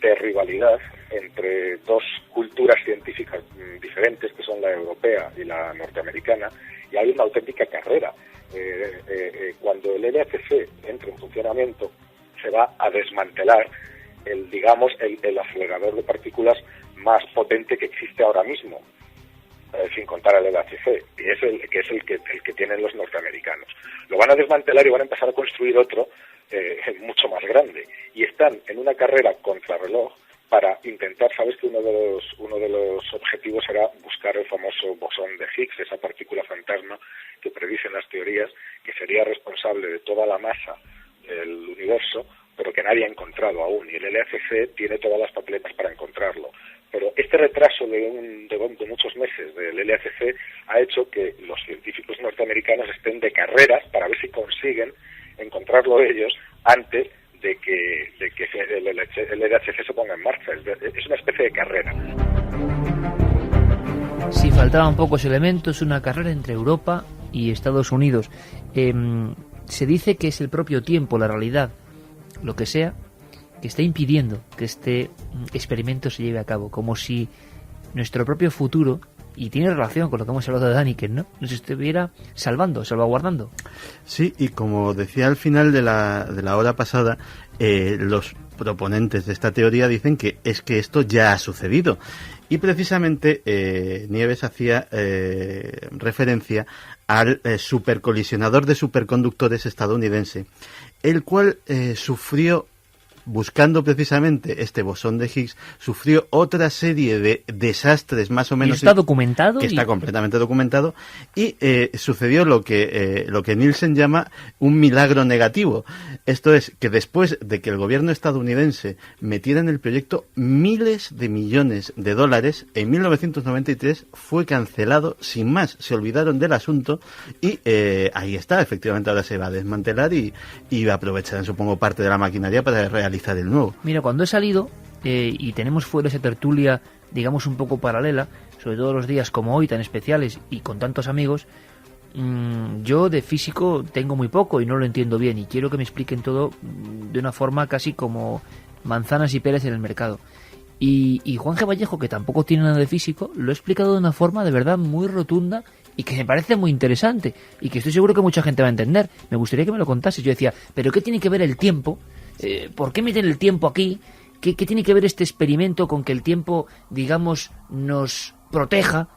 de rivalidad entre dos culturas científicas diferentes, que son la europea y la norteamericana, y hay una auténtica carrera. Cuando el LHC entre en funcionamiento, se va a desmantelar el acelerador de partículas más potente que existe ahora mismo, sin contar el LHC, y es el que tienen los norteamericanos. Lo van a desmantelar y van a empezar a construir otro mucho más grande, y están en una carrera contrarreloj para intentar, sabes que uno de los objetivos era buscar el famoso bosón de Higgs, esa partícula fantasma que predicen las teorías que sería responsable de toda la masa del universo, pero que nadie ha encontrado aún, y el LHC tiene todas las papeletas para encontrarlo. Pero este retraso de muchos meses del LHC ha hecho que los científicos norteamericanos estén de carreras para ver si consiguen encontrarlo ellos antes de que el LHC se ponga en marcha. Es una especie de carrera. Si faltaban pocos elementos, una carrera entre Europa y Estados Unidos. Se dice que es el propio tiempo, la realidad, lo que sea, que está impidiendo que este experimento se lleve a cabo, como si nuestro propio futuro, y tiene relación con lo que hemos hablado de Daniken, ¿no?, nos estuviera salvaguardando. Sí, y como decía al final de la hora pasada, los proponentes de esta teoría dicen que esto ya ha sucedido. Y precisamente Nieves hacía referencia al supercolisionador de superconductores estadounidense, el cual sufrió, buscando precisamente este bosón de Higgs, sufrió otra serie de desastres más o menos. ¿Y está documentado? Está completamente documentado, y sucedió lo que Nielsen llama un milagro negativo. Esto es, que después de que el gobierno estadounidense metiera en el proyecto miles de millones de dólares, en 1993 fue cancelado sin más. Se olvidaron del asunto y ahí está, efectivamente ahora se va a desmantelar y aprovecharán, supongo, parte de la maquinaria para realizar el nuevo. Mira, cuando he salido y tenemos fuera esa tertulia, digamos, un poco paralela, sobre todo los días como hoy tan especiales y con tantos amigos, yo de físico tengo muy poco y no lo entiendo bien, y quiero que me expliquen todo de una forma casi como manzanas y peras en el mercado. Y Juan G. Vallejo, que tampoco tiene nada de físico, lo ha explicado de una forma de verdad muy rotunda y que me parece muy interesante y que estoy seguro que mucha gente va a entender. Me gustaría que me lo contases. Yo decía, ¿pero qué tiene que ver el tiempo? ¿Por qué meten el tiempo aquí? ¿Qué tiene que ver este experimento con que el tiempo, digamos, nos proteja?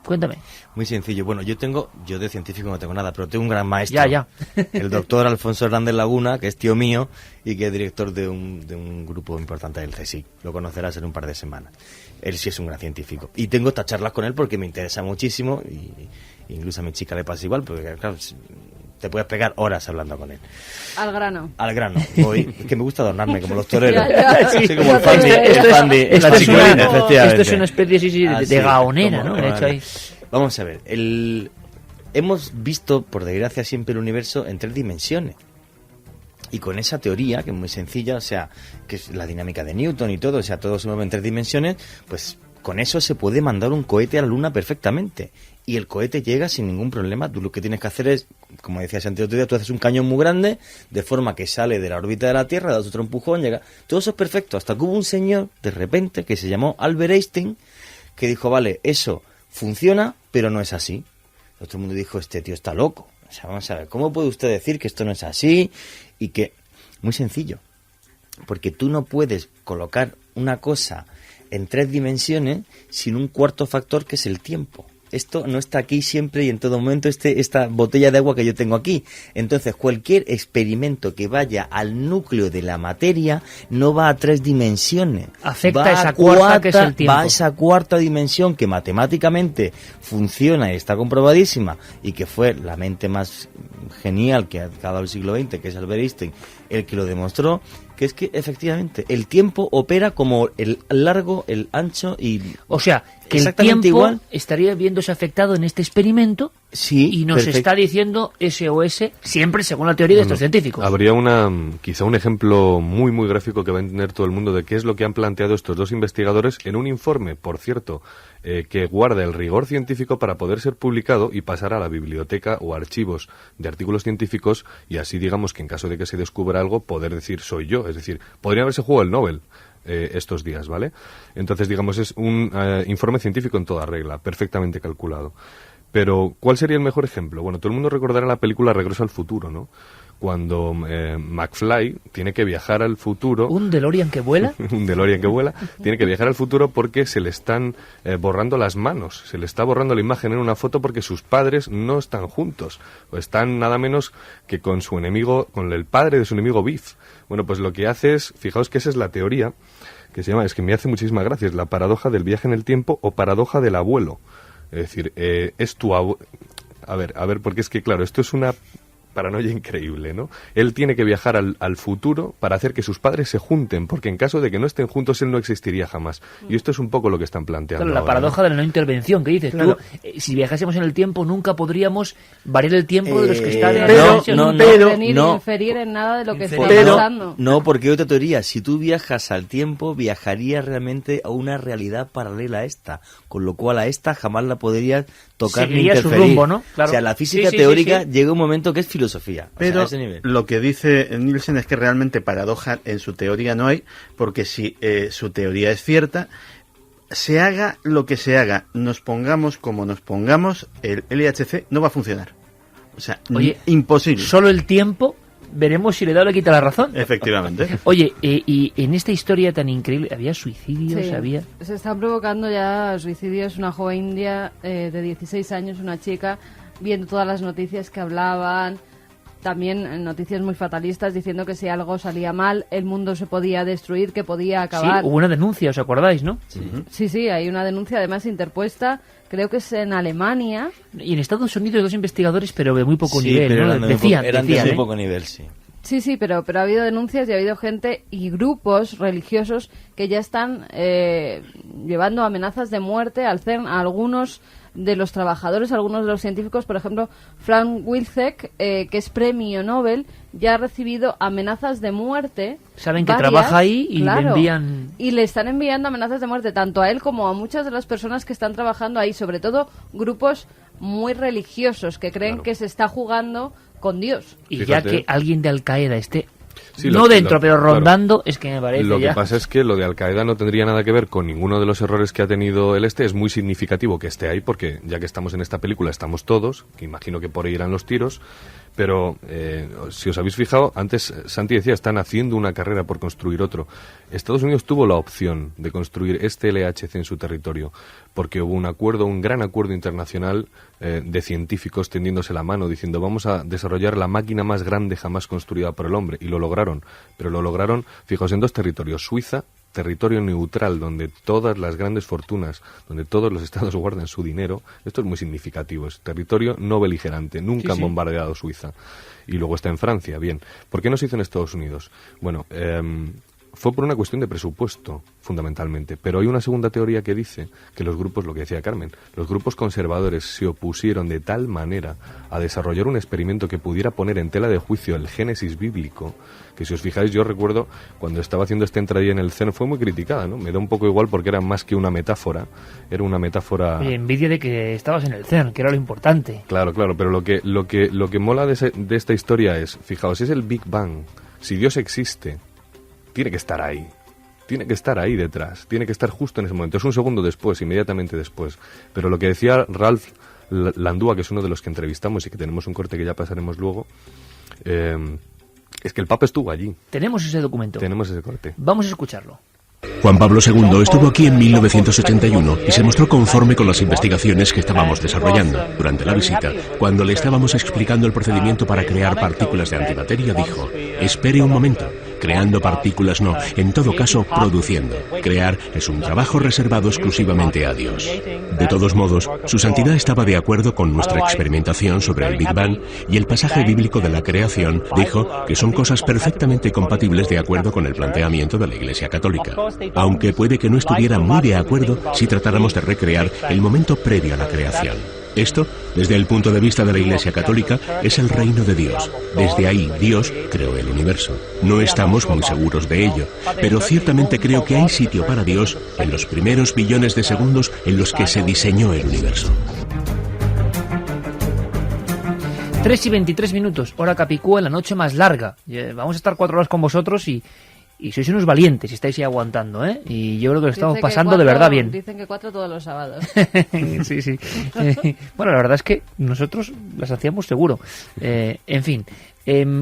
Cuéntame. Muy sencillo. Bueno, yo de científico no tengo nada, pero tengo un gran maestro. Ya. El doctor Alfonso Hernández Laguna, que es tío mío y que es director de un grupo importante del CSIC. Lo conocerás en un par de semanas. Él sí es un gran científico. Y tengo estas charlas con él porque me interesa muchísimo, y incluso a mi chica le pasa igual, porque claro, te puedes pegar horas hablando con él. Al grano. Voy. Es que me gusta adornarme como los toreros. Sí, como el Fandi, la chicolina, efectivamente. Esto es una especie de gaonera, ¿no? Vale. Ahí. Vamos a ver. Hemos visto, por desgracia, siempre el universo en 3 dimensiones. Y con esa teoría, que es muy sencilla, o sea, que es la dinámica de Newton y todo, o sea, todo se mueve en 3 dimensiones, pues con eso se puede mandar un cohete a la Luna perfectamente. Y el cohete llega sin ningún problema. Tú lo que tienes que hacer es, como decías antes otro día, tú haces un cañón muy grande, de forma que sale de la órbita de la Tierra, das otro empujón, llega. Todo eso es perfecto. Hasta que hubo un señor, de repente, que se llamó Albert Einstein, que dijo, vale, eso funciona, pero no es así. Todo el mundo dijo, este tío está loco. O sea, vamos a ver, ¿cómo puede usted decir que esto no es así? Y que, muy sencillo, porque tú no puedes colocar una cosa en 3 dimensiones sin un cuarto factor, que es el tiempo. esto no está aquí siempre y en todo momento esta botella de agua que yo tengo aquí. Entonces, cualquier experimento que vaya al núcleo de la materia no va a 3 dimensiones. Afecta a esa cuarta, que es el tiempo. Va a esa cuarta dimensión que matemáticamente funciona y está comprobadísima, y que fue la mente más genial que ha dado el siglo XX, que es Albert Einstein, el que lo demostró, que es que efectivamente el tiempo opera como el largo, el ancho y... O sea, que el tiempo igual estaría viéndose afectado en este experimento, sí, y nos está diciendo SOS, siempre según la teoría de estos científicos. Habría quizá un ejemplo muy muy gráfico que va a entender todo el mundo de qué es lo que han planteado estos dos investigadores en un informe, por cierto, que guarda el rigor científico para poder ser publicado y pasar a la biblioteca o archivos de artículos científicos, y así digamos que en caso de que se descubra algo, poder decir soy yo. Es decir, podría haberse jugado el Nobel estos días, ¿vale? Entonces, digamos, es un informe científico en toda regla, perfectamente calculado. Pero, ¿cuál sería el mejor ejemplo? Bueno, todo el mundo recordará la película Regreso al futuro, ¿no? Cuando McFly tiene que viajar al futuro... ¿Un DeLorean que vuela? Un DeLorean que vuela. Tiene que viajar al futuro porque se le están borrando las manos. Se le está borrando la imagen en una foto porque sus padres no están juntos. O están nada menos que con su enemigo, con el padre de su enemigo Biff. Bueno, pues lo que hace es... Fijaos que esa es la teoría que se llama... Es que me hace muchísimas gracias. La paradoja del viaje en el tiempo o paradoja del abuelo. Es decir, es tu abuelo... A ver, porque es que, claro, esto es una... paranoia increíble, ¿no? Él tiene que viajar al futuro para hacer que sus padres se junten, porque en caso de que no estén juntos, él no existiría jamás. Y esto es un poco lo que están planteando. Claro, la paradoja de la no intervención, que dices tú, si viajásemos en el tiempo, nunca podríamos variar el tiempo de los que están en la no inferir en nada de lo que está pasando. No, porque hay otra teoría. Si tú viajas al tiempo, viajarías realmente a una realidad paralela a esta, con lo cual a esta jamás la podrías tocar ni interferir. Su rumbo, ¿no? Claro. O sea, la física teórica llega un momento que es filosofía. Pero a ese nivel. Lo que dice Nielsen es que realmente paradoja en su teoría no hay, porque si su teoría es cierta, se haga lo que se haga, nos pongamos como nos pongamos, el LHC no va a funcionar. O sea, imposible. Solo el tiempo, veremos si le da o le quita la razón. Efectivamente. Oye, y en esta historia tan increíble, ¿había suicidios? Sí, se están provocando ya suicidios. Una joven india de 16 años, una chica, viendo todas las noticias que hablaban, también noticias muy fatalistas diciendo que si algo salía mal, el mundo se podía destruir, que podía acabar. Sí, hubo una denuncia, ¿os acordáis, no? Sí, hay una denuncia además interpuesta, creo que es en Alemania. Y en Estados Unidos 2 investigadores, pero de muy poco nivel, pero ¿no? Eran de muy poco nivel, sí. Sí, pero ha habido denuncias y ha habido gente y grupos religiosos que ya están llevando amenazas de muerte al CERN a algunos de los trabajadores, algunos de los científicos. Por ejemplo, Frank Wilczek, que es premio Nobel, ya ha recibido amenazas de muerte. Saben que trabaja ahí y le envían... Y le están enviando amenazas de muerte tanto a él como a muchas de las personas que están trabajando ahí, sobre todo grupos muy religiosos que creen que se está jugando con Dios. Y fíjate, ya que alguien de Al-Qaeda esté no dentro, pero rondando, claro, es que me parece Lo que pasa es que lo de Al-Qaeda no tendría nada que ver con ninguno de los errores que ha tenido el Es muy significativo que esté ahí, porque ya que estamos en esta película, estamos todos, que imagino que por ahí irán los tiros. Pero si os habéis fijado, antes Santi decía, están haciendo una carrera por construir otro. Estados Unidos tuvo la opción de construir este LHC en su territorio, porque hubo un gran acuerdo internacional de científicos tendiéndose la mano, diciendo vamos a desarrollar la máquina más grande jamás construida por el hombre, y lo lograron. Pero lo lograron, fijaos, en 2 territorios, Suiza, territorio neutral, donde todas las grandes fortunas, donde todos los estados guardan su dinero. Esto es muy significativo, es territorio no beligerante, nunca han bombardeado Suiza. Y luego está en Francia, bien. ¿Por qué no se hizo en Estados Unidos? Bueno, fue por una cuestión de presupuesto, fundamentalmente. Pero hay una segunda teoría que dice que los grupos, lo que decía Carmen, los grupos conservadores se opusieron de tal manera a desarrollar un experimento que pudiera poner en tela de juicio el Génesis bíblico, que si os fijáis, yo recuerdo cuando estaba haciendo esta entradilla en el CERN fue muy criticada, ¿no? Me da un poco igual porque era más que una metáfora, era una metáfora... Oye, envidia de que estabas en el CERN, que era lo importante. Claro, pero lo que mola de esta historia es, fijaos, es el Big Bang. Si Dios existe, tiene que estar ahí. Tiene que estar ahí detrás. Tiene que estar justo en ese momento. Es un segundo después, inmediatamente después. Pero lo que decía Ralph Landua, que es uno de los que entrevistamos y que tenemos un corte que ya pasaremos luego, es que el Papa estuvo allí. Tenemos ese documento. Tenemos ese corte. Vamos a escucharlo. Juan Pablo II estuvo aquí en 1981 y se mostró conforme con las investigaciones que estábamos desarrollando. Durante la visita, cuando le estábamos explicando el procedimiento para crear partículas de antimateria, dijo: espere un momento, creando partículas no, en todo caso produciendo. Crear es un trabajo reservado exclusivamente a Dios. De todos modos, su santidad estaba de acuerdo con nuestra experimentación sobre el Big Bang y el pasaje bíblico de la creación dijo que son cosas perfectamente compatibles de acuerdo con el planteamiento de la Iglesia Católica. Aunque puede que no estuviera muy de acuerdo si tratáramos de recrear el momento previo a la creación. Esto, desde el punto de vista de la Iglesia Católica, es el reino de Dios. Desde ahí, Dios creó el universo. No estamos muy seguros de ello, pero ciertamente creo que hay sitio para Dios en los primeros billones de segundos en los que se diseñó el universo. 3:23, hora Capicúa, la noche más larga. Vamos a estar 4 horas con vosotros y sois unos valientes, estáis ahí aguantando, ¿eh? Y yo creo que lo estamos pasando de verdad bien. Dicen que 4 todos los sábados. Sí. Bueno, la verdad es que nosotros las hacíamos seguro. En fin,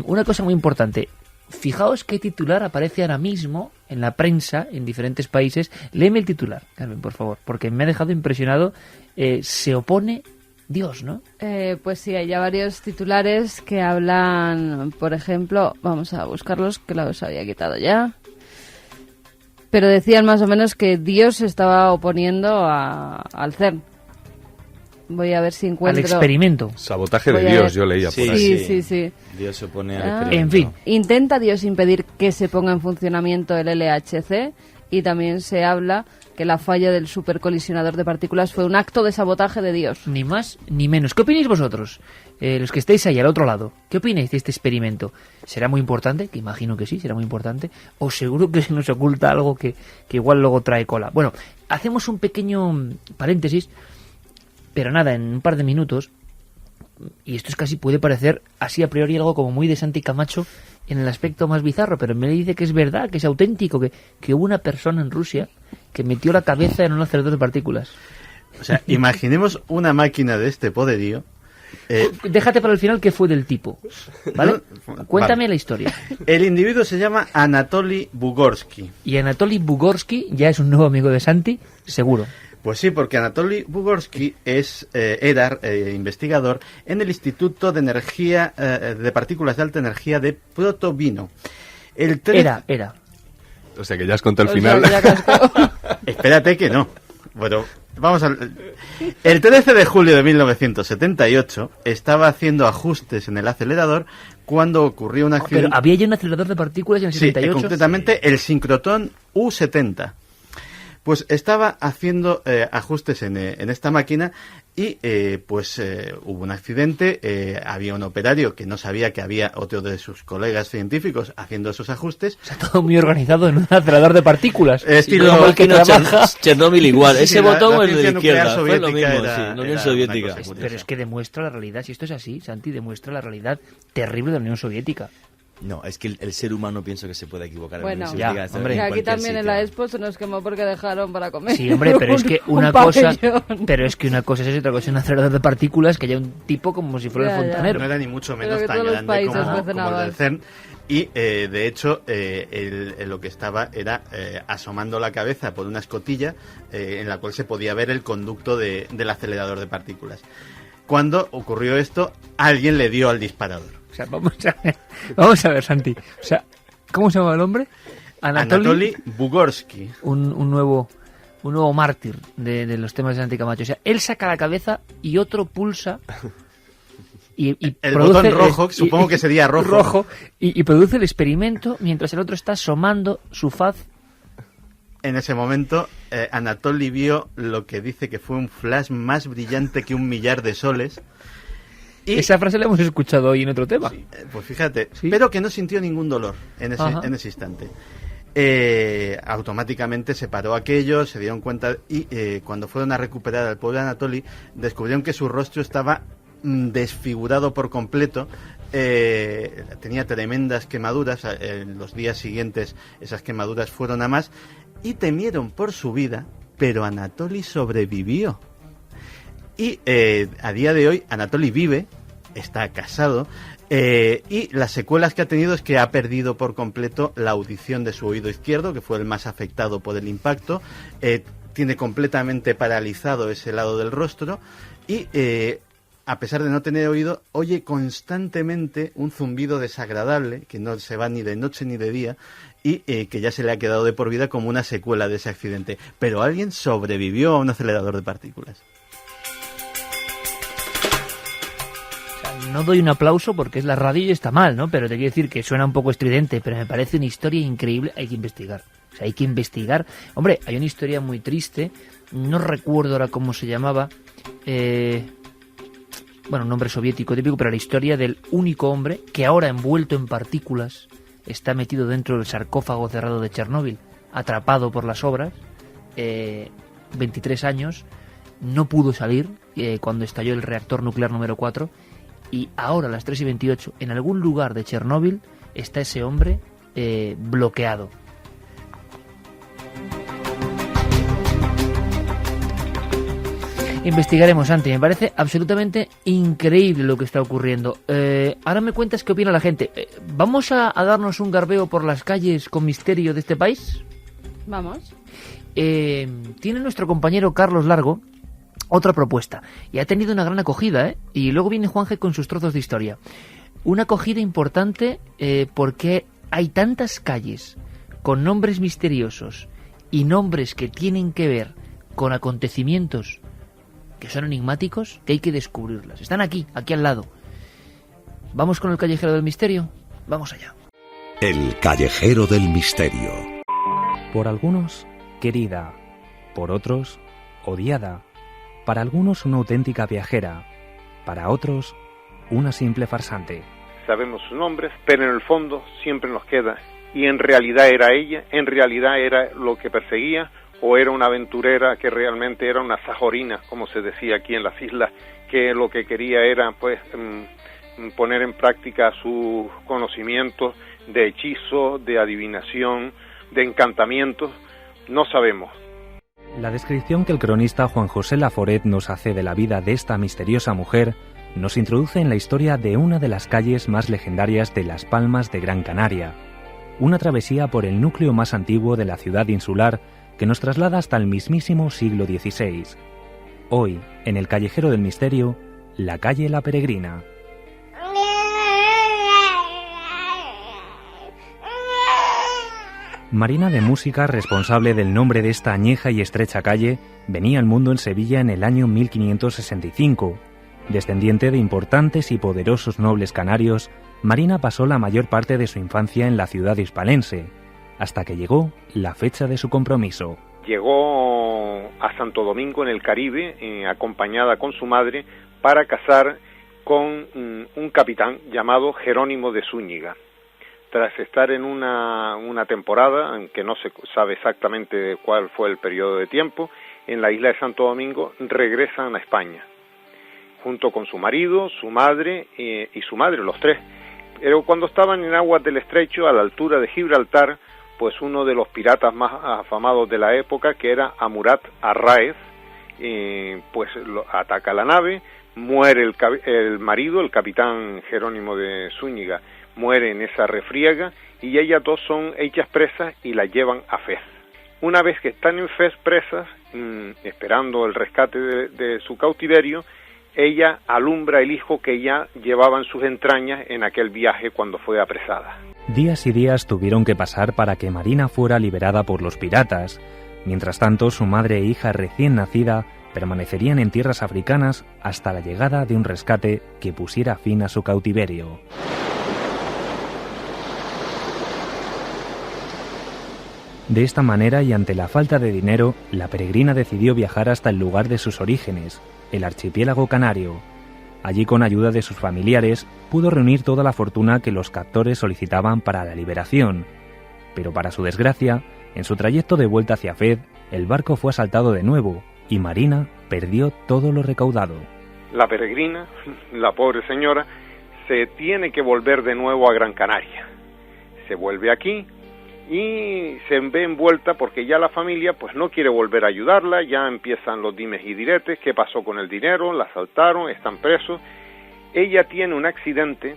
una cosa muy importante. Fijaos qué titular aparece ahora mismo en la prensa en diferentes países. Léeme el titular, Carmen, por favor, porque me ha dejado impresionado. Se opone Dios, ¿no? Pues sí, hay ya varios titulares que hablan, por ejemplo, vamos a buscarlos, que los había quitado ya, pero decían más o menos que Dios se estaba oponiendo al CERN. Voy a ver si encuentro... Al experimento. Sabotaje de Dios, yo leía por Sí. ahí. Dios se opone al experimento. En fin. Intenta Dios impedir que se ponga en funcionamiento el LHC y también se habla que la falla del supercolisionador de partículas fue un acto de sabotaje de Dios. Ni más ni menos. ¿Qué opináis vosotros? Los que estáis ahí al otro lado. ¿Qué opináis de este experimento? ¿Será muy importante? Que imagino que sí, será muy importante. ¿O seguro que se nos oculta algo que igual luego trae cola? Bueno, hacemos un pequeño paréntesis, pero nada, en un par de minutos, y esto es casi puede parecer así a priori algo como muy de Santi Camacho en el aspecto más bizarro, pero me dice que es verdad, que es auténtico, que hubo una persona en Rusia que metió la cabeza en un acelerador de partículas. O sea, imaginemos una máquina de este poderío. Déjate para el final qué fue del tipo, ¿vale? Cuéntame la historia. El individuo se llama Anatoly Bugorsky. Y Anatoly Bugorsky ya es un nuevo amigo de Santi, seguro. Pues sí, porque Anatoly Bugorsky era investigador en el Instituto de Energía de Partículas de Alta Energía de Protovino. Era. O sea que ya has contado el final. Espérate que no. Bueno, vamos a... El 13 de julio de 1978 estaba haciendo ajustes en el acelerador cuando ocurrió un accidente. Pero había ya un acelerador de partículas en el 78. Sí, concretamente el sincrotrón U70. Pues estaba haciendo ajustes en esta máquina y hubo un accidente, había un operario que no sabía que había otro de sus colegas científicos haciendo esos ajustes. O sea, todo muy organizado en un acelerador de partículas. Estilo el que trabaja. Chernobyl igual, ese botón o el de la izquierda, fue lo mismo, la Unión Soviética. Pero es que demuestra la realidad, si esto es así, Santi, demuestra la realidad terrible de la Unión Soviética. No, es que el ser humano pienso que se puede equivocar. Bueno, hombre, aquí también en la Expo se nos quemó porque dejaron para comer. Sí, hombre, pero es que una cosa es otra cosa, un acelerador de partículas que haya un tipo como si fuera el fontanero. No era ni mucho menos tan grande como el del CERN. Y de hecho, lo que estaba era asomando la cabeza por una escotilla en la cual se podía ver el conducto del acelerador de partículas. Cuando ocurrió esto, alguien le dio al disparador. O sea, vamos a ver, Santi. O sea, ¿cómo se llama el hombre? Anatoly Bugorsky. Un nuevo mártir de los temas de Santi Camacho. O sea, él saca la cabeza y otro pulsa y el botón rojo, supongo que sería rojo. Y produce el experimento mientras el otro está asomando su faz. En ese momento, Anatoly vio lo que dice que fue un flash más brillante que 1.000.000 de soles. Y esa frase la hemos escuchado hoy en otro tema. Sí, pues fíjate, ¿sí? Pero que no sintió ningún dolor en ese instante. Automáticamente se paró aquello, se dieron cuenta y cuando fueron a recuperar al pobre Anatoly, descubrieron que su rostro estaba desfigurado por completo. Tenía tremendas quemaduras. En los días siguientes esas quemaduras fueron a más y temieron por su vida, pero Anatoly sobrevivió. Y a día de hoy Anatoly vive, está casado, y las secuelas que ha tenido es que ha perdido por completo la audición de su oído izquierdo, que fue el más afectado por el impacto, tiene completamente paralizado ese lado del rostro y a pesar de no tener oído, oye constantemente un zumbido desagradable que no se va ni de noche ni de día y que ya se le ha quedado de por vida como una secuela de ese accidente. Pero alguien sobrevivió a un acelerador de partículas. No doy un aplauso porque es la radio y está mal, ¿no? Pero te quiero decir que suena un poco estridente, pero me parece una historia increíble. Hay que investigar. O sea, hay que investigar. Hombre, hay una historia muy triste. No recuerdo ahora cómo se llamaba. Bueno, un nombre soviético típico, pero la historia del único hombre que ahora envuelto en partículas está metido dentro del sarcófago cerrado de Chernóbil, atrapado por las obras, 23 años, no pudo salir cuando estalló el reactor nuclear número 4, y ahora a las 3:28, en algún lugar de Chernóbil, está ese hombre bloqueado. Investigaremos, Santi. Me parece absolutamente increíble lo que está ocurriendo. Ahora me cuentas qué opina la gente. ¿Vamos a darnos un garbeo por las calles con misterio de este país? Vamos. Tiene nuestro compañero Carlos Largo otra propuesta. Y ha tenido una gran acogida, ¿eh? Y luego viene Juanje con sus trozos de historia. Una acogida importante porque hay tantas calles con nombres misteriosos y nombres que tienen que ver con acontecimientos que son enigmáticos, que hay que descubrirlas. Están aquí al lado. ¿Vamos con el callejero del misterio? Vamos allá. El callejero del misterio. Por algunos, querida. Por otros, odiada. Para algunos, una auténtica viajera. Para otros, una simple farsante. Sabemos sus nombres, pero en el fondo siempre nos queda. Y en realidad era ella, en realidad era lo que perseguía, o era una aventurera que realmente era una sajorina, como se decía aquí en las islas, que lo que quería era pues poner en práctica sus conocimientos de hechizo, de adivinación, de encantamientos. No sabemos. La descripción que el cronista Juan José Laforet nos hace de la vida de esta misteriosa mujer nos introduce en la historia de una de las calles más legendarias de Las Palmas de Gran Canaria, una travesía por el núcleo más antiguo de la ciudad insular que nos traslada hasta el mismísimo siglo XVI. Hoy, en el Callejero del Misterio, la calle La Peregrina. Marina de Música, responsable del nombre de esta añeja y estrecha calle, venía al mundo en Sevilla en el año 1565. Descendiente de importantes y poderosos nobles canarios, Marina pasó la mayor parte de su infancia en la ciudad hispalense, hasta que llegó la fecha de su compromiso. Llegó a Santo Domingo, en el Caribe, acompañada con su madre, para casar con un capitán llamado Jerónimo de Zúñiga. Tras estar en una temporada, en que no se sabe exactamente cuál fue el periodo de tiempo, en la isla de Santo Domingo, regresan a España, junto con su marido, su madre y su madre, los tres. Pero cuando estaban en aguas del estrecho, a la altura de Gibraltar, pues uno de los piratas más afamados de la época, que era Amurat Arráez, pues ataca la nave, muere el marido, el capitán Jerónimo de Zúñiga, muere en esa refriega, y ellas dos son hechas presas y las llevan a Fez. Una vez que están en Fez presas, esperando el rescate de su cautiverio, ella alumbra el hijo que ella llevaba en sus entrañas en aquel viaje cuando fue apresada. Días y días tuvieron que pasar para que Marina fuera liberada por los piratas. Mientras tanto, su madre e hija recién nacida permanecerían en tierras africanas hasta la llegada de un rescate que pusiera fin a su cautiverio. De esta manera, y ante la falta de dinero, la peregrina decidió viajar hasta el lugar de sus orígenes, el archipiélago canario. Allí, con ayuda de sus familiares, pudo reunir toda la fortuna que los captores solicitaban para la liberación. Pero para su desgracia, en su trayecto de vuelta hacia Fez, el barco fue asaltado de nuevo y Marina perdió todo lo recaudado. La peregrina, la pobre señora, se tiene que volver de nuevo a Gran Canaria. Se vuelve aquí y se ve envuelta porque ya la familia pues no quiere volver a ayudarla, ya empiezan los dimes y diretes, qué pasó con el dinero, la asaltaron, están presos, ella tiene un accidente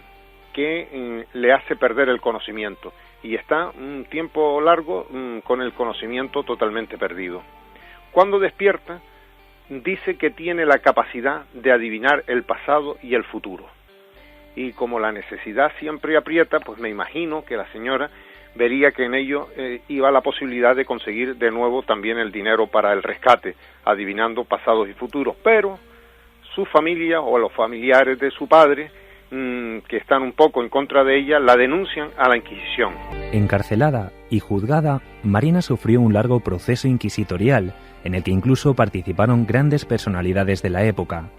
que le hace perder el conocimiento y está un tiempo largo con el conocimiento totalmente perdido. Cuando despierta, dice que tiene la capacidad de adivinar el pasado y el futuro. Y como la necesidad siempre aprieta, pues me imagino que la señora vería que en ello iba la posibilidad de conseguir de nuevo también el dinero para el rescate, adivinando pasados y futuros. Pero su familia o los familiares de su padre, que están un poco en contra de ella, la denuncian a la Inquisición. Encarcelada y juzgada, Marina sufrió un largo proceso inquisitorial, en el que incluso participaron grandes personalidades de la época.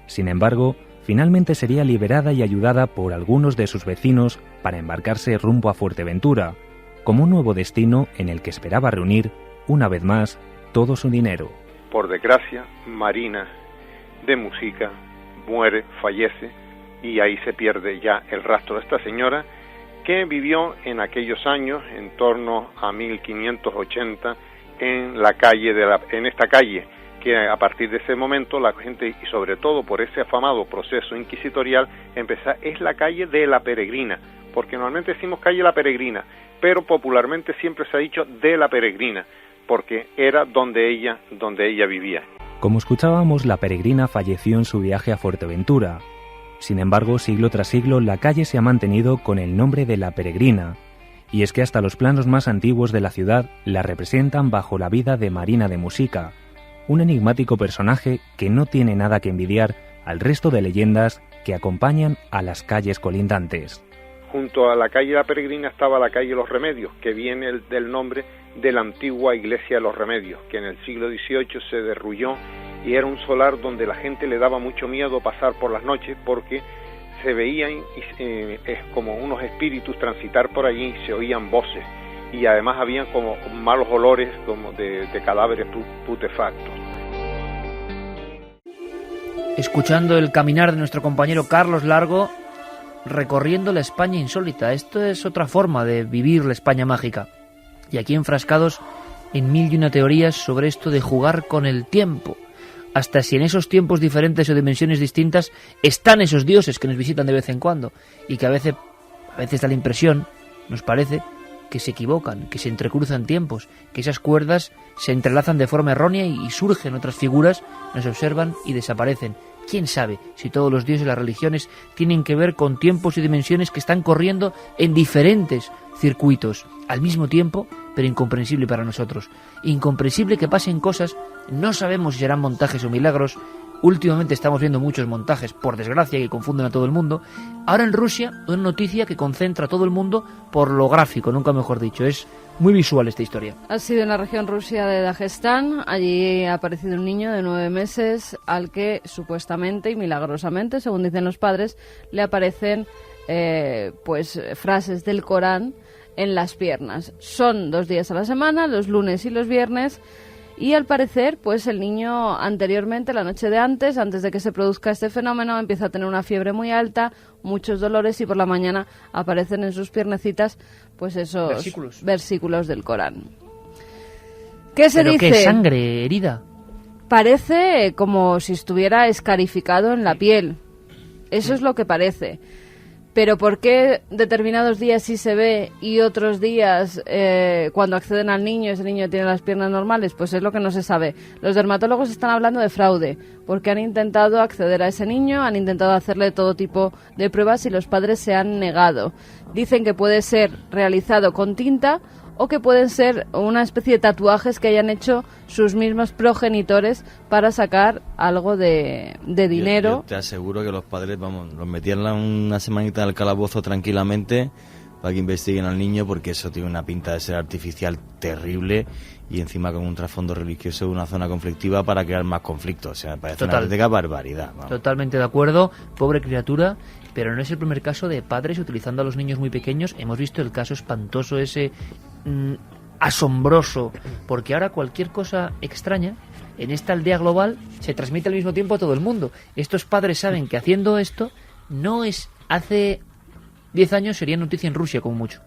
Sin embargo, finalmente sería liberada y ayudada por algunos de sus vecinos para embarcarse rumbo a Fuerteventura, como un nuevo destino en el que esperaba reunir, una vez más, todo su dinero. Por desgracia, Marina de Musica muere, fallece, y ahí se pierde ya el rastro de esta señora, que vivió en aquellos años, en torno a 1580, en esta calle, que a partir de ese momento la gente, y sobre todo por ese afamado proceso inquisitorial, es la calle de la Peregrina, porque normalmente decimos calle La Peregrina, pero popularmente siempre se ha dicho de la Peregrina, porque era donde ella vivía. Como escuchábamos, la Peregrina falleció en su viaje a Fuerteventura. Sin embargo, siglo tras siglo, la calle se ha mantenido con el nombre de La Peregrina, y es que hasta los planos más antiguos de la ciudad la representan bajo la vida de Marina de Musica, un enigmático personaje que no tiene nada que envidiar al resto de leyendas que acompañan a las calles colindantes. Junto a la calle La Peregrina estaba la calle Los Remedios, que viene del nombre de la antigua iglesia de Los Remedios, que en el siglo XVIII se derrulló y era un solar donde la gente le daba mucho miedo pasar por las noches porque se veían como unos espíritus transitar por allí y se oían voces y además habían como malos olores como de cadáveres putefactos. Escuchando el caminar de nuestro compañero Carlos Largo, recorriendo la España insólita. Esto es otra forma de vivir la España mágica. Y aquí enfrascados en mil y una teorías sobre esto de jugar con el tiempo. Hasta si en esos tiempos diferentes o dimensiones distintas están esos dioses que nos visitan de vez en cuando y que a veces da la impresión, nos parece, que se equivocan, que se entrecruzan tiempos, que esas cuerdas se entrelazan de forma errónea y surgen otras figuras, nos observan y desaparecen. ¿Quién sabe si todos los dioses y las religiones tienen que ver con tiempos y dimensiones que están corriendo en diferentes circuitos al mismo tiempo, pero incomprensible para nosotros? Incomprensible que pasen cosas, no sabemos si serán montajes o milagros. Últimamente estamos viendo muchos montajes, por desgracia, que confunden a todo el mundo. Ahora en Rusia, una noticia que concentra a todo el mundo por lo gráfico, nunca mejor dicho. Es muy visual esta historia. Ha sido en la región rusa de Dagestán. Allí ha aparecido un niño de 9 meses al que supuestamente y milagrosamente, según dicen los padres, le aparecen frases del Corán en las piernas. Son 2 días a la semana, los lunes y los viernes. Y al parecer, pues el niño anteriormente, la noche de antes de que se produzca este fenómeno, empieza a tener una fiebre muy alta, muchos dolores y por la mañana aparecen en sus piernecitas pues esos versículos del Corán. ¿Qué se dice? ¿Pero qué? ¿Sangre? ¿Herida? Parece como si estuviera escarificado en la piel. Eso es lo que parece. Pero ¿por qué determinados días sí se ve y otros días cuando acceden al niño, ese niño tiene las piernas normales? Pues es lo que no se sabe. Los dermatólogos están hablando de fraude, porque han intentado acceder a ese niño, han intentado hacerle todo tipo de pruebas y los padres se han negado. Dicen que puede ser realizado con tinta o que pueden ser una especie de tatuajes que hayan hecho sus mismos progenitores para sacar algo de dinero. Yo te aseguro que los padres, los metían una semanita en el calabozo tranquilamente para que investiguen al niño, porque eso tiene una pinta de ser artificial terrible y encima con un trasfondo religioso de una zona conflictiva para crear más conflictos. O sea, parece una auténtica barbaridad. Vamos. Totalmente de acuerdo, pobre criatura, pero no es el primer caso de padres utilizando a los niños muy pequeños. Hemos visto el caso espantoso ese, asombroso, porque ahora cualquier cosa extraña en esta aldea global se transmite al mismo tiempo a todo el mundo. Estos padres saben que haciendo esto no es... Hace 10 años sería noticia en Rusia como mucho.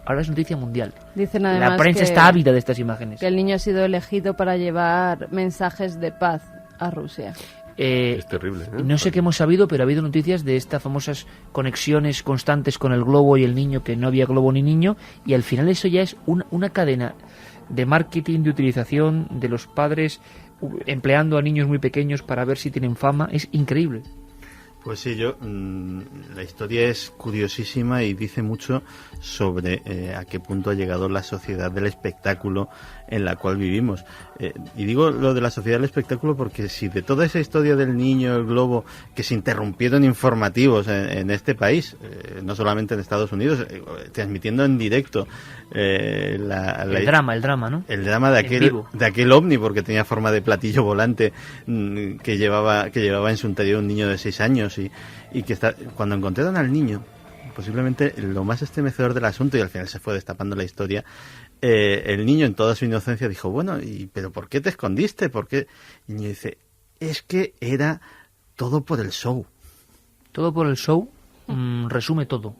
Ahora es noticia mundial. Dicen además la prensa está ávida de estas imágenes. Que el niño ha sido elegido para llevar mensajes de paz a Rusia. Es terrible, ¿eh? No sé qué hemos sabido, pero ha habido noticias de estas famosas conexiones constantes con el globo y el niño, que no había globo ni niño, y al final eso ya es una cadena de marketing, de utilización de los padres empleando a niños muy pequeños para ver si tienen fama. Es increíble. Pues sí, la historia es curiosísima y dice mucho sobre a qué punto ha llegado la sociedad del espectáculo en la cual vivimos. Y digo lo de la sociedad del espectáculo porque si de toda esa historia del niño, el globo, que se interrumpieron informativos en este país, no solamente en Estados Unidos, transmitiendo en directo el drama, ¿no? El drama de aquel ovni, porque tenía forma de platillo volante que llevaba en su interior un niño de 6 años y que cuando encontraron al niño, posiblemente lo más estremecedor del asunto, y al final se fue destapando la historia, el niño en toda su inocencia dijo, bueno, ¿pero por qué te escondiste? ¿Por qué? Y el niño dice, es que era todo por el show. Todo por el show. Resume todo.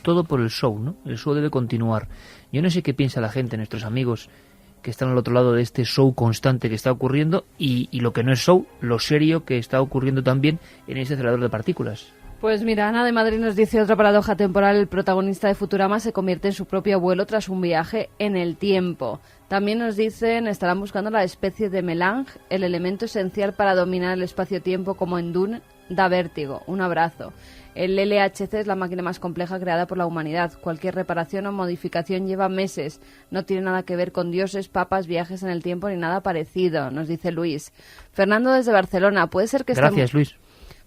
Todo por el show, ¿no? El show debe continuar. Yo no sé qué piensa la gente, nuestros amigos que están al otro lado de este show constante que está ocurriendo y lo que no es show, lo serio que está ocurriendo también en ese acelerador de partículas. Pues mira, Ana de Madrid nos dice otra paradoja temporal: el protagonista de Futurama se convierte en su propio abuelo tras un viaje en el tiempo. También nos dicen, estarán buscando la especie de melange, el elemento esencial para dominar el espacio-tiempo como en Dune, da vértigo. Un abrazo. El LHC es la máquina más compleja creada por la humanidad. Cualquier reparación o modificación lleva meses. No tiene nada que ver con dioses, papas, viajes en el tiempo ni nada parecido, nos dice Luis. Fernando desde Barcelona, ¿puede ser que Gracias, Luis.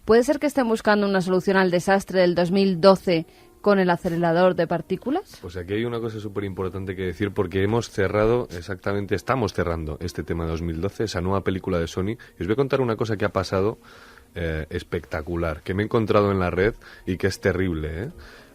¿Puede ser que estén buscando una solución al desastre del 2012 con el acelerador de partículas? Pues aquí hay una cosa súper importante que decir, porque estamos cerrando este tema de 2012, esa nueva película de Sony. Y os voy a contar una cosa que ha pasado espectacular, que me he encontrado en la red y que es terrible, ¿eh?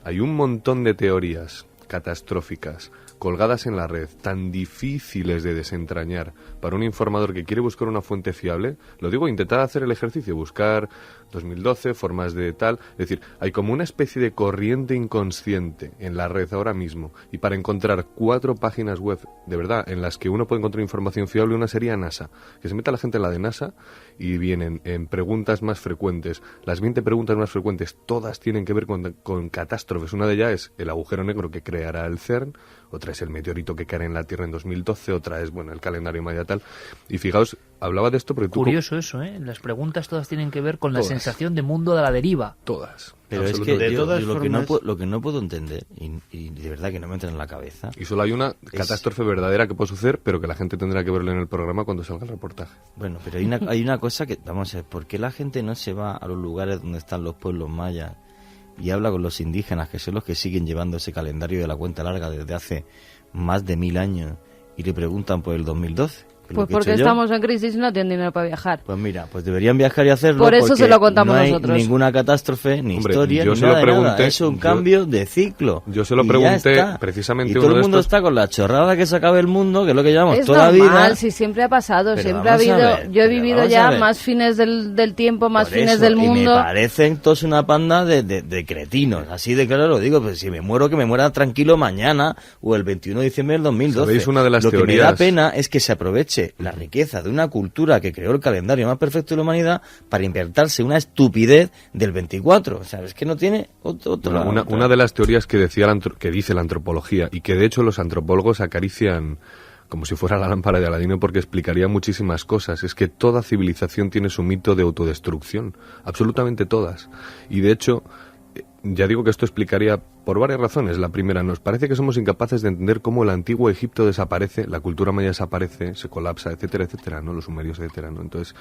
Hay un montón de teorías catastróficas colgadas en la red, tan difíciles de desentrañar para un informador que quiere buscar una fuente fiable. Lo digo, intentad hacer el ejercicio, buscar 2012, formas de tal. Es decir, hay como una especie de corriente inconsciente en la red ahora mismo, y para encontrar 4 páginas web, de verdad, en las que uno puede encontrar información fiable, una sería NASA. Que se meta la gente en la de NASA y vienen en preguntas más frecuentes. Las 20 preguntas más frecuentes, todas tienen que ver con catástrofes. Una de ellas es el agujero negro que creará el CERN, otra es el meteorito que caerá en la Tierra en 2012, otra es, el calendario maya tal. Y fijaos, hablaba de esto porque Curioso eso, ¿eh? Las preguntas todas tienen que ver con la sensación de mundo de la deriva. Todas. Pero es que lo que no puedo entender, y de verdad que no me entra en la cabeza... Y solo hay una catástrofe verdadera que puede suceder, pero que la gente tendrá que verlo en el programa cuando salga el reportaje. Bueno, pero hay una cosa que... Vamos a ver, ¿por qué la gente no se va a los lugares donde están los pueblos mayas y habla con los indígenas, que son los que siguen llevando ese calendario de la cuenta larga desde hace más de 1000 años, y le preguntan por el 2012? Pues porque estamos en crisis y no tienen dinero para viajar. Pues mira, pues deberían viajar y hacerlo. Por eso se lo contamos no hay nosotros. Ninguna catástrofe, ni historia, ni nada. Es un cambio de ciclo. Yo se lo pregunté precisamente. Y todo el mundo está con la chorrada que se acabe el mundo, que es lo que llevamos es toda normal, la vida. Si siempre ha pasado, siempre ha habido. Yo he vivido ya más fines del tiempo, más fines del mundo. Y me parecen todos una panda de cretinos. Así de claro lo digo, pues si me muero, que me muera tranquilo mañana o el 21 de diciembre del 2012. ¿Sabéis una de las teorías? Lo que me da pena es que se aproveche la riqueza de una cultura que creó el calendario más perfecto de la humanidad para inventarse una estupidez del 24. O sea, es que no tiene otra... Una de las teorías que dice la antropología, y que de hecho los antropólogos acarician como si fuera la lámpara de Aladino porque explicaría muchísimas cosas, es que toda civilización tiene su mito de autodestrucción, absolutamente todas. Y de hecho, ya digo que esto explicaría por varias razones. La primera, nos parece que somos incapaces de entender cómo el antiguo Egipto desaparece, la cultura maya desaparece, se colapsa, etcétera, etcétera, ¿no? Los sumerios, etcétera, ¿no? Entonces,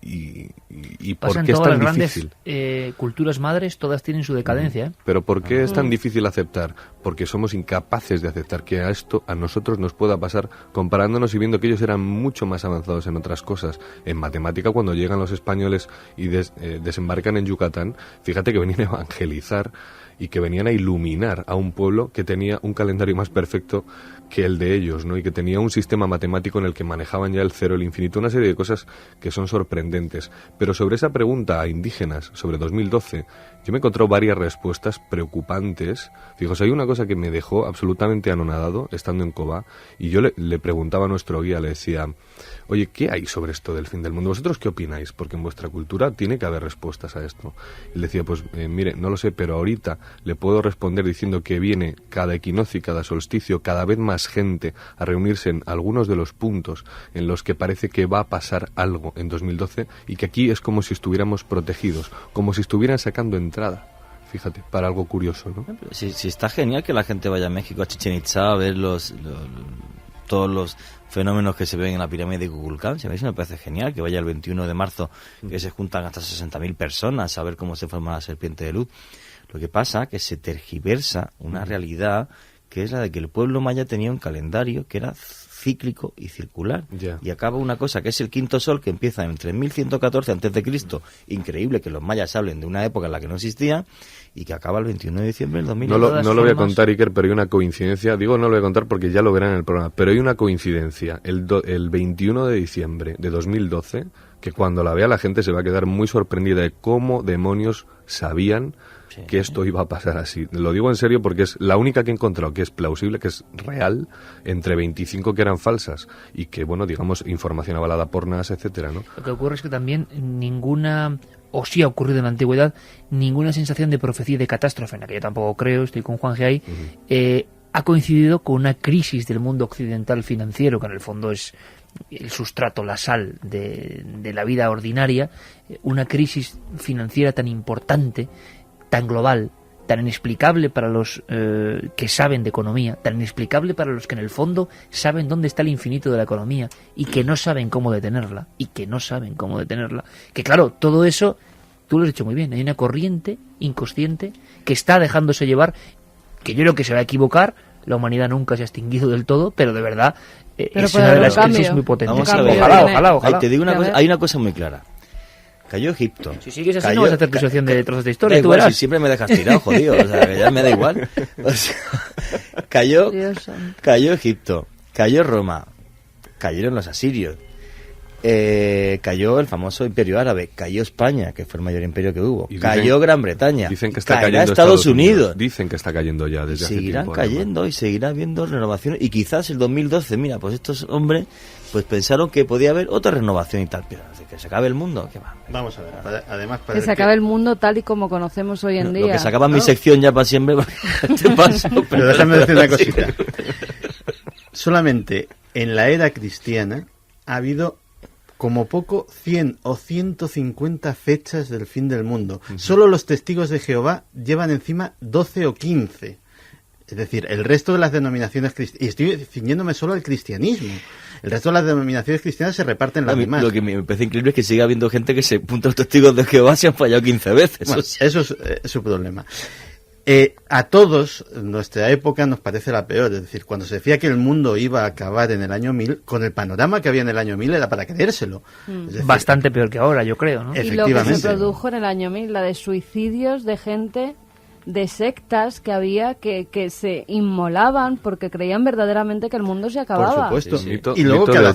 ¿y por qué es tan difícil? Culturas madres, todas tienen su decadencia, ¿eh? Pero ¿por qué es tan difícil aceptar? Porque somos incapaces de aceptar que a nosotros nos pueda pasar, comparándonos y viendo que ellos eran mucho más avanzados en otras cosas. En matemática, cuando llegan los españoles y desembarcan en Yucatán, fíjate que venían a evangelizar y que venían a iluminar a un pueblo que tenía un calendario más perfecto que el de ellos, ¿no? Y que tenía un sistema matemático en el que manejaban ya el cero, el infinito, una serie de cosas que son sorprendentes. Pero sobre esa pregunta a indígenas, sobre 2012, yo me encontré varias respuestas preocupantes. Fijaos, hay una cosa que me dejó absolutamente anonadado estando en Cobá, y yo le preguntaba a nuestro guía, le decía, oye, ¿qué hay sobre esto del fin del mundo? ¿Vosotros qué opináis? Porque en vuestra cultura tiene que haber respuestas a esto. Él decía, pues mire, no lo sé, pero ahorita le puedo responder diciendo que viene cada equinoccio y cada solsticio cada vez más gente a reunirse en algunos de los puntos en los que parece que va a pasar algo en 2012, y que aquí es como si estuviéramos protegidos, como si estuvieran sacando entrada. Fíjate, para algo curioso, ¿no? Sí, está genial que la gente vaya a México, a Chichén Itzá, a ver todos los fenómenos que se ven en la pirámide de Kukulcán. Si a mí me parece genial que vaya el 21 de marzo, que se juntan hasta 60.000 personas a ver cómo se forma la serpiente de luz. Lo que pasa es que se tergiversa una realidad que es la de que el pueblo maya tenía un calendario que era cíclico y circular, y acaba una cosa que es el quinto sol, que empieza en 3114 a.C., increíble que los mayas hablen de una época en la que no existía, y que acaba el 21 de diciembre del 2000. No lo voy a contar, Iker, pero hay una coincidencia. Digo, no lo voy a contar porque ya lo verán en el programa, pero hay una coincidencia. El 21 de diciembre de 2012, que cuando la vea la gente se va a quedar muy sorprendida de cómo demonios sabían que esto iba a pasar así. Lo digo en serio porque es la única que he encontrado que es plausible, que es real, entre 25 que eran falsas y que, bueno, digamos, información avalada por NAS, etcétera, ¿no? Lo que ocurre es que también ninguna, o sí ha ocurrido en la antigüedad, ninguna sensación de profecía de catástrofe, en la que yo tampoco creo, estoy con Juan G. ahí, ha coincidido con una crisis del mundo occidental financiero, que en el fondo es el sustrato, la sal de la vida ordinaria, una crisis financiera tan importante, tan global, tan inexplicable para los que saben de economía, tan inexplicable para los que en el fondo saben dónde está el infinito de la economía y que no saben cómo detenerla, que claro, todo eso, tú lo has dicho muy bien, hay una corriente inconsciente que está dejándose llevar, que yo creo que se va a equivocar, la humanidad nunca se ha extinguido del todo, pero de verdad es una de las crisis muy potentes. Vamos a ver, ojalá. Te digo una cosa, hay una cosa muy clara. Cayó Egipto. Si sigues así no vas a hacer sección de trozos de historia, tú verás. Si siempre me dejas tirado, jodido, o sea, que ya me da igual. O sea, cayó Egipto, cayó Roma, cayeron los asirios, cayó el famoso imperio árabe, cayó España, que fue el mayor imperio que hubo, cayó Gran Bretaña, dicen que está cayendo Estados Unidos. Dicen que está cayendo ya desde hace tiempo. Seguirán cayendo y seguirá habiendo renovaciones, y quizás el 2012, mira, pues estos hombres pues pensaron que podía haber otra renovación y tal, pero que se acabe el mundo, ¿qué va? Vamos a ver, además que se acabe el mundo tal y como conocemos hoy en día. Lo que se acaba mi sección ya para siempre, te paso, pero déjame decir una cosita. Solamente en la era cristiana ha habido como poco 100 o 150 fechas del fin del mundo. Solo los testigos de Jehová llevan encima 12 o 15. Es decir, el resto de las denominaciones cristianas, y estoy ciñéndome solo al cristianismo, el resto de las denominaciones cristianas se reparten las demás. Lo que me parece increíble es que siga habiendo gente que se apunta a los testigos de Jehová, se han fallado 15 veces. Bueno, eso es su problema. A todos, nuestra época nos parece la peor. Es decir, cuando se decía que el mundo iba a acabar en el año 1000, con el panorama que había en el año 1000 era para creérselo. Es decir, bastante peor que ahora, yo creo, ¿no? Y lo que se produjo en el año 1000, la de suicidios de gente, de sectas que había que se inmolaban porque creían verdaderamente que el mundo se acababa. Por supuesto. Sí, y luego cada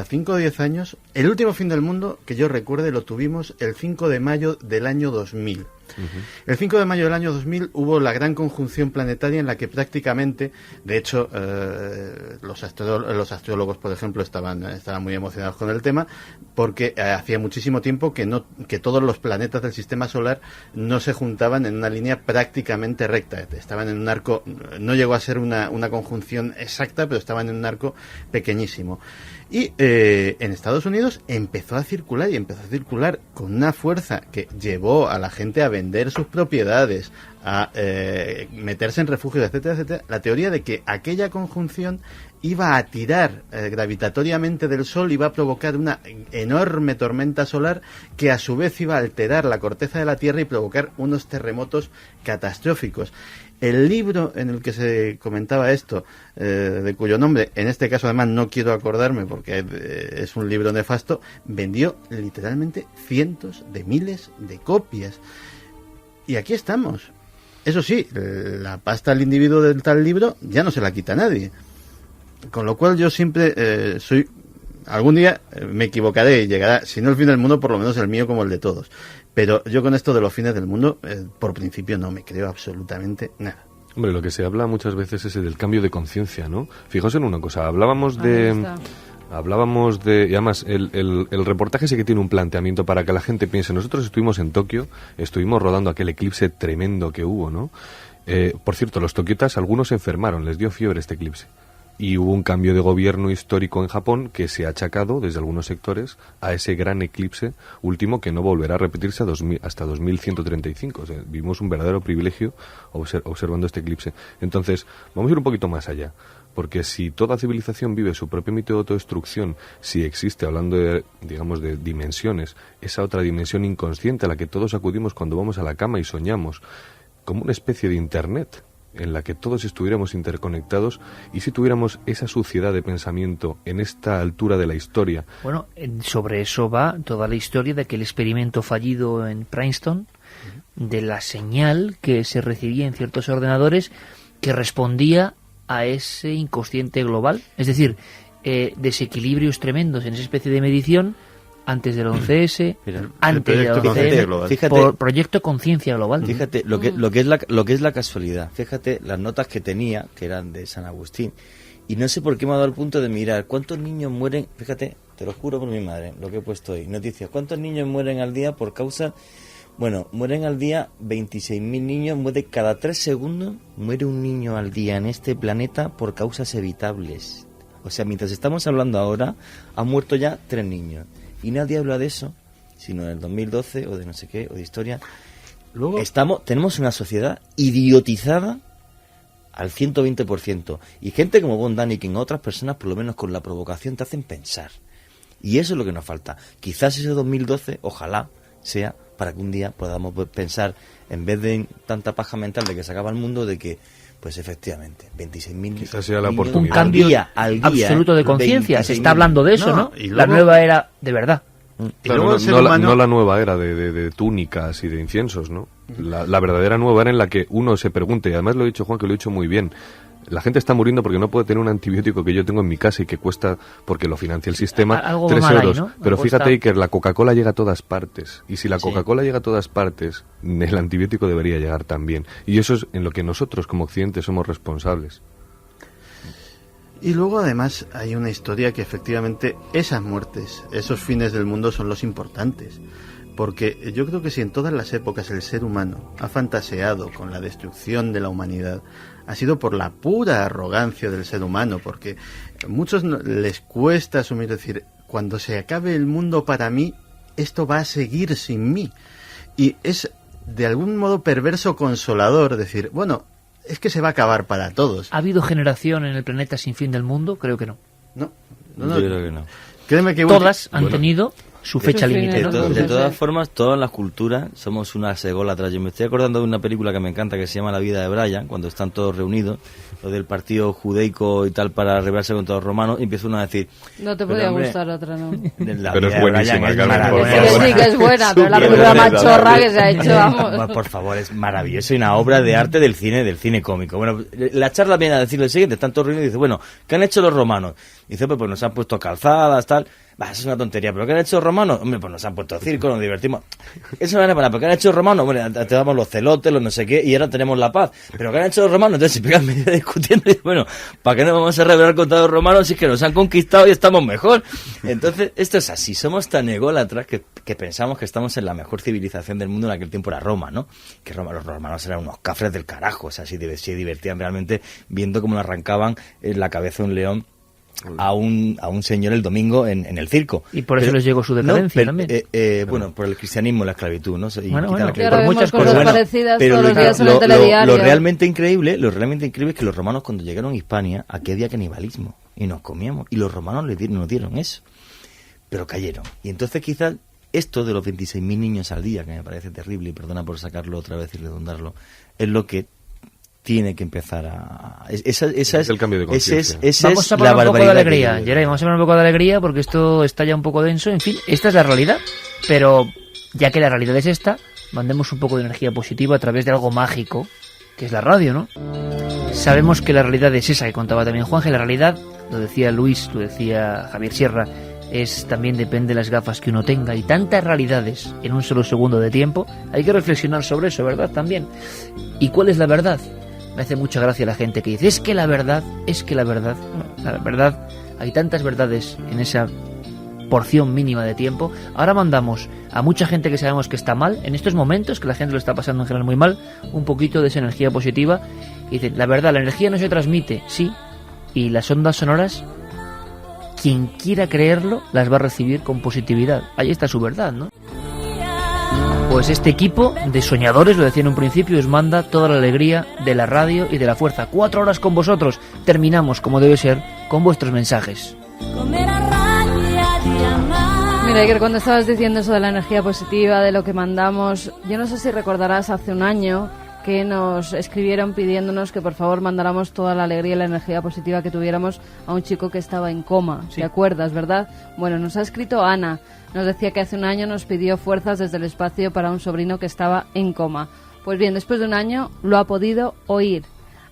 5 o 10 años, el último fin del mundo que yo recuerde lo tuvimos el 5 de mayo del año 2000. El 5 de mayo del año 2000 hubo la gran conjunción planetaria en la que prácticamente, de hecho, los astrólogos, por ejemplo, estaban muy emocionados con el tema, porque hacía muchísimo tiempo que todos los planetas del sistema solar no se juntaban en una línea prácticamente recta. Estaban en un arco, no llegó a ser una conjunción exacta, pero estaban en un arco pequeñísimo. Y en Estados Unidos empezó a circular con una fuerza que llevó a la gente a vender sus propiedades, a meterse en refugios, etcétera, etcétera, la teoría de que aquella conjunción iba a tirar gravitatoriamente del Sol, iba a provocar una enorme tormenta solar que a su vez iba a alterar la corteza de la Tierra y provocar unos terremotos catastróficos. El libro en el que se comentaba esto, de cuyo nombre, en este caso además no quiero acordarme porque es un libro nefasto, vendió literalmente cientos de miles de copias. Y aquí estamos. Eso sí, la pasta al individuo del tal libro ya no se la quita nadie. Con lo cual yo siempre soy algún día me equivocaré y llegará, si no el fin del mundo, por lo menos el mío como el de todos. Pero yo con esto de los fines del mundo, por principio no me creo absolutamente nada. Hombre, lo que se habla muchas veces es del cambio de conciencia, ¿no? Fijaos en una cosa, hablábamos de... Y además, el reportaje sí que tiene un planteamiento para que la gente piense. Nosotros estuvimos en Tokio, estuvimos rodando aquel eclipse tremendo que hubo, ¿no? Por cierto, los tokiotas, algunos se enfermaron, les dio fiebre este eclipse. Y hubo un cambio de gobierno histórico en Japón que se ha achacado desde algunos sectores a ese gran eclipse último que no volverá a repetirse hasta 2135. O sea, vivimos un verdadero privilegio observando este eclipse. Entonces, vamos a ir un poquito más allá. Porque si toda civilización vive su propio mito de autodestrucción, si existe, hablando de, digamos, de dimensiones, esa otra dimensión inconsciente a la que todos acudimos cuando vamos a la cama y soñamos, como una especie de Internet, en la que todos estuviéramos interconectados, y si tuviéramos esa suciedad de pensamiento en esta altura de la historia. Bueno, sobre eso va toda la historia de aquel experimento fallido en Princeton, de la señal que se recibía en ciertos ordenadores que respondía a ese inconsciente global, es decir, desequilibrios tremendos en esa especie de medición antes del 11S, antes del 11M, fíjate, por proyecto Conciencia Global. Fíjate lo que es la casualidad. Fíjate las notas que tenía, que eran de San Agustín, y no sé por qué me ha dado el punto de mirar cuántos niños mueren. Fíjate, te lo juro por mi madre, lo que he puesto hoy, noticias. ¿Cuántos niños mueren al día por causa? Bueno, mueren al día 26.000 niños, cada 3 segundos muere un niño al día en este planeta por causas evitables. O sea, mientras estamos hablando ahora, han muerto ya 3 niños. Y nadie habla de eso, sino del 2012 o de no sé qué, o de historia. Luego tenemos una sociedad idiotizada al 120%. Y gente como Von Daniken, otras personas, por lo menos con la provocación, te hacen pensar. Y eso es lo que nos falta. Quizás ese 2012, ojalá, sea para que un día podamos pensar, en vez de tanta paja mental de que se acaba el mundo, de que, pues efectivamente, 26.000 quizás sea la oportunidad. Un cambio al día, absoluto de conciencia. Se está hablando de eso, ¿no? Y luego, la nueva era de verdad. Claro, no la nueva era de túnicas y de inciensos, ¿no? La verdadera nueva era en la que uno se pregunte, y además lo ha dicho Juan, que lo ha dicho muy bien. La gente está muriendo porque no puede tener un antibiótico que yo tengo en mi casa y que cuesta, porque lo financia el sistema, 3 euros. ¿No? Pero fíjate que la Coca-Cola llega a todas partes. Y si la Coca-Cola llega a todas partes, el antibiótico debería llegar también. Y eso es en lo que nosotros como Occidente somos responsables. Y luego además hay una historia que efectivamente esas muertes, esos fines del mundo son los importantes. Porque yo creo que si en todas las épocas el ser humano ha fantaseado con la destrucción de la humanidad, ha sido por la pura arrogancia del ser humano, porque a muchos les cuesta asumir, decir, cuando se acabe el mundo para mí, esto va a seguir sin mí. Y es de algún modo perverso consolador decir, bueno, es que se va a acabar para todos. ¿Ha habido generación en el planeta sin fin del mundo? Creo que no. No. Yo creo que no. Créeme que todas han tenido su fecha límite, ¿no? De todas formas, todas las culturas somos unas ególatras. Yo me estoy acordando de una película que me encanta que se llama La vida de Brian, cuando están todos reunidos, lo del partido judaico y tal, para rebelarse contra los romanos, y empieza uno a decir... No te podía gustar otra, ¿no? Pero es buenísima, Carmen. Sí que es buena, pero la película más chorra que se ha hecho, vamos. Por favor, es maravilloso y una obra de arte del cine cómico. Bueno, la charla viene a decir lo siguiente, están todos reunidos y dice, bueno, ¿qué han hecho los romanos? Dice, pues nos han puesto calzadas, tal... Eso es una tontería, pero ¿qué han hecho los romanos? Hombre, pues nos han puesto circo, nos divertimos. Eso no era para nada, pero ¿qué han hecho los romanos? Bueno, te damos los celotes, los no sé qué, y ahora tenemos la paz. Pero ¿qué han hecho los romanos? Entonces se pegan medio discutiendo y bueno, ¿para qué nos vamos a rebelar contra los romanos si es que nos han conquistado y estamos mejor? Entonces, esto es así, somos tan ególatras que pensamos que estamos en la mejor civilización del mundo. En aquel tiempo era Roma, ¿no? Que los romanos eran unos cafres del carajo, o sea, se divertían realmente viendo cómo le arrancaban la cabeza de un león a un señor el domingo en el circo. Y por eso les llegó su decadencia también. Bueno, por el cristianismo, la esclavitud, ¿no? Y por muchas cosas parecidas todos los días en el telediario. Lo realmente increíble es que los romanos, cuando llegaron a Hispania, aquí había canibalismo y nos comíamos, y los romanos nos dieron eso, pero cayeron. Y entonces quizás esto de los 26.000 niños al día, que me parece terrible, y perdona por sacarlo otra vez y redondarlo, es lo que tiene que empezar a... Esa es el cambio de conciencia. Vamos a poner un poco de alegría, Geray, vamos a poner un poco de alegría porque esto está ya un poco denso. En fin, esta es la realidad, pero ya que la realidad es esta, mandemos un poco de energía positiva a través de algo mágico, que es la radio, ¿no? Sabemos que la realidad es esa que contaba también Juanje. La realidad, lo decía Luis, lo decía Javier Sierra, también depende de las gafas que uno tenga, y tantas realidades en un solo segundo de tiempo. Hay que reflexionar sobre eso, ¿verdad? También. ¿Y cuál es la verdad? Me hace mucha gracia la gente que dice, es que la verdad, hay tantas verdades en esa porción mínima de tiempo. Ahora mandamos a mucha gente que sabemos que está mal, en estos momentos, que la gente lo está pasando en general muy mal, un poquito de esa energía positiva, y dicen, la verdad, la energía no se transmite, sí, y las ondas sonoras, quien quiera creerlo, las va a recibir con positividad. Ahí está su verdad, ¿no? Pues este equipo de soñadores, lo decía en un principio, os manda toda la alegría de la radio y de la fuerza. 4 horas con vosotros. Terminamos, como debe ser, con vuestros mensajes. Mira, Iker, cuando estabas diciendo eso de la energía positiva, de lo que mandamos, yo no sé si recordarás hace un año que nos escribieron pidiéndonos que por favor mandáramos toda la alegría y la energía positiva que tuviéramos a un chico que estaba en coma. Sí. ¿Te acuerdas, verdad? Bueno, nos ha escrito Ana. Nos decía que hace un año nos pidió fuerzas desde el espacio para un sobrino que estaba en coma. Pues bien, después de un año lo ha podido oír.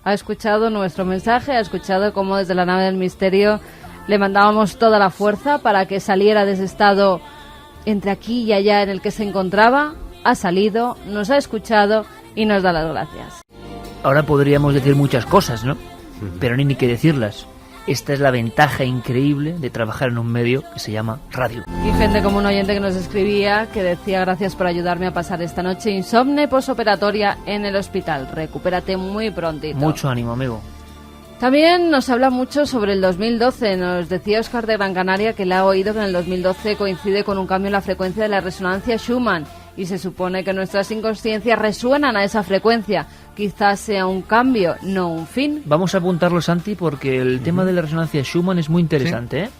Ha escuchado nuestro mensaje, ha escuchado cómo desde la nave del misterio le mandábamos toda la fuerza para que saliera de ese estado entre aquí y allá en el que se encontraba. Ha salido, nos ha escuchado y nos da las gracias. Ahora podríamos decir muchas cosas, ¿no? Pero ni que decirlas. Esta es la ventaja increíble de trabajar en un medio que se llama radio. Y gente como un oyente que nos escribía, que decía, gracias por ayudarme a pasar esta noche insomne posoperatoria en el hospital. Recupérate muy prontito. Mucho ánimo, amigo. También nos habla mucho sobre el 2012. Nos decía Óscar de Gran Canaria que le ha oído que en el 2012 coincide con un cambio en la frecuencia de la resonancia Schumann. Y se supone que nuestras inconsciencias resuenan a esa frecuencia. Quizás sea un cambio, no un fin. Vamos a apuntarlo, Santi, porque el tema de la resonancia Schumann es muy interesante, ¿sí?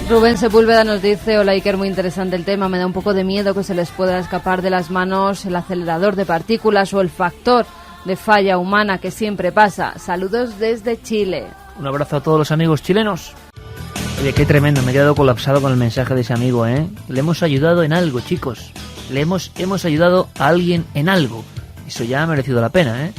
Rubén Sepúlveda nos dice, hola Iker, muy interesante el tema, me da un poco de miedo que se les pueda escapar de las manos el acelerador de partículas o el factor de falla humana que siempre pasa. Saludos desde Chile. Un abrazo a todos los amigos chilenos. Oye, qué tremendo, me he quedado colapsado con el mensaje de ese amigo, ¿eh? Le hemos ayudado en algo, chicos. Le hemos ayudado a alguien en algo. Eso ya ha merecido la pena, ¿eh?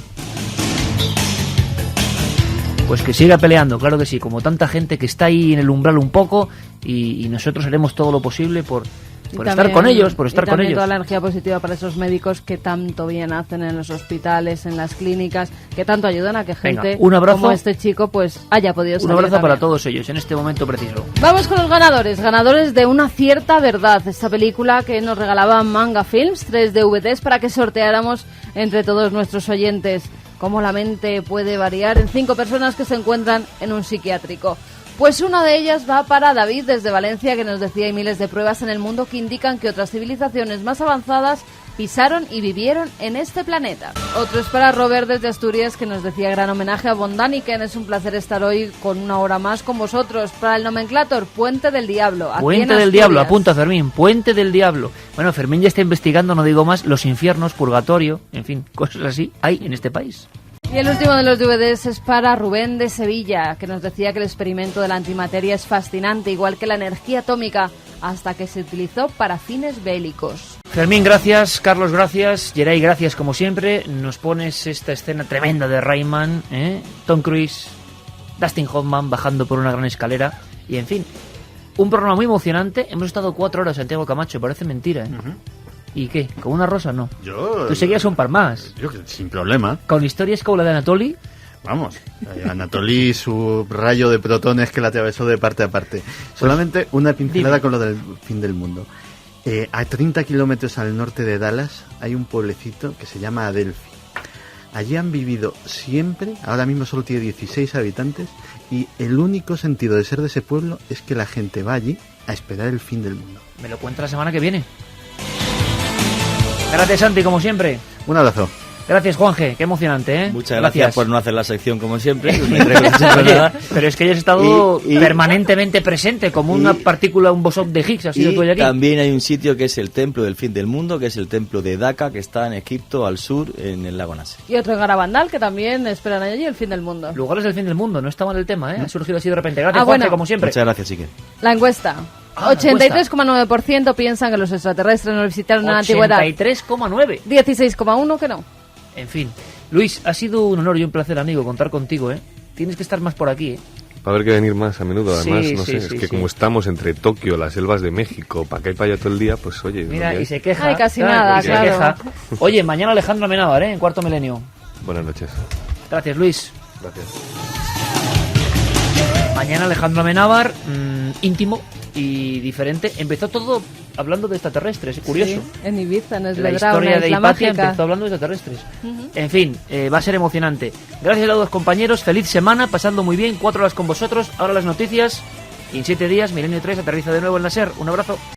Pues que siga peleando, claro que sí, como tanta gente que está ahí en el umbral un poco, y nosotros haremos todo lo posible por estar con ellos, por estar con ellos. Toda la energía positiva para esos médicos que tanto bien hacen en los hospitales, en las clínicas, que tanto ayudan a que gente un abrazo, como este chico pues haya podido salir. Un abrazo también para todos ellos en este momento preciso. Vamos con los ganadores de Una cierta verdad, esta película que nos regalaba Manga Films, 3 DVDs para que sorteáramos entre todos nuestros oyentes. Cómo la mente puede variar en 5 personas que se encuentran en un psiquiátrico. Pues una de ellas va para David desde Valencia, que nos decía hay miles de pruebas en el mundo que indican que otras civilizaciones más avanzadas pisaron y vivieron en este planeta. Otro es para Robert desde Asturias, que nos decía gran homenaje a Von Däniken, es un placer estar hoy con una hora más con vosotros. Para el nomenclator, Puente del Diablo. Puente del Diablo, apunta Fermín, Puente del Diablo. Bueno, Fermín ya está investigando, no digo más, los infiernos, purgatorio, en fin, cosas así hay en este país. Y el último de los DVDs es para Rubén de Sevilla, que nos decía que el experimento de la antimateria es fascinante, igual que la energía atómica, hasta que se utilizó para fines bélicos. Fermín, gracias. Carlos, gracias. Geray, gracias como siempre. Nos pones esta escena tremenda de Rayman, Tom Cruise, Dustin Hoffman bajando por una gran escalera. Y en fin, un programa muy emocionante. Hemos estado 4 horas, Santiago Camacho, parece mentira, ¿eh? ¿Y qué? ¿Con una rosa no? Tú seguías un par más. Yo, sin problema. ¿Con historias como la de Anatoly? Vamos, Anatoly, su rayo de protones que la atravesó de parte a parte. Solamente una pincelada con lo del fin del mundo. A 30 kilómetros al norte de Dallas hay un pueblecito que se llama Adelphi. Allí han vivido siempre, ahora mismo solo tiene 16 habitantes, y el único sentido de ser de ese pueblo es que la gente va allí a esperar el fin del mundo. Me lo cuenta la semana que viene. Gracias, Santi, como siempre. Un abrazo. Gracias, Juanje, qué emocionante, ¿eh? Muchas gracias por no hacer la sección como siempre. Oye, pero es que hayas estado permanentemente presente, como una partícula, un bosón de Higgs, ha sido tú aquí. También hay un sitio que es el templo del fin del mundo, que es el templo de Daca, que está en Egipto, al sur, en el lago Nasser. Y otro en Garabandal, que también esperan allí el fin del mundo. Lugares del fin del mundo, no está mal el tema, ¿eh? Ha surgido así de repente. Gracias, Juanje, como siempre. Muchas gracias, Iker. La encuesta. 83,9% piensan que los extraterrestres nos visitaron en la antigüedad. 83,9%. 16,1% que no. En fin. Luis, ha sido un honor y un placer, amigo, contar contigo, ¿eh? tienes que estar más por aquí, ¿eh? Va a haber que venir más a menudo, además, Sí, no sí, sé, sí, es que sí. como estamos entre Tokio, las selvas de México, para acá y para allá todo el día, pues oye... Mira, lo que y hay. se queja. Ay, casi claro, nada, y se claro. queja. Oye, mañana Alejandro Amenábar, ¿eh? En Cuarto Milenio. Buenas noches. Gracias, Luis. Gracias. Mañana Alejandro Amenábar, íntimo y diferente. Empezó todo hablando de extraterrestres, curioso. Sí, en Ibiza, en La Esvedra, historia una de isla Hipatia mágica. empezó hablando de extraterrestres. Ujú. En fin, va a ser emocionante. Gracias a los dos compañeros, feliz semana, pasando muy bien, 4 horas con vosotros. Ahora las noticias y en 7 días Milenio 3 aterriza de nuevo en la SER. Un abrazo.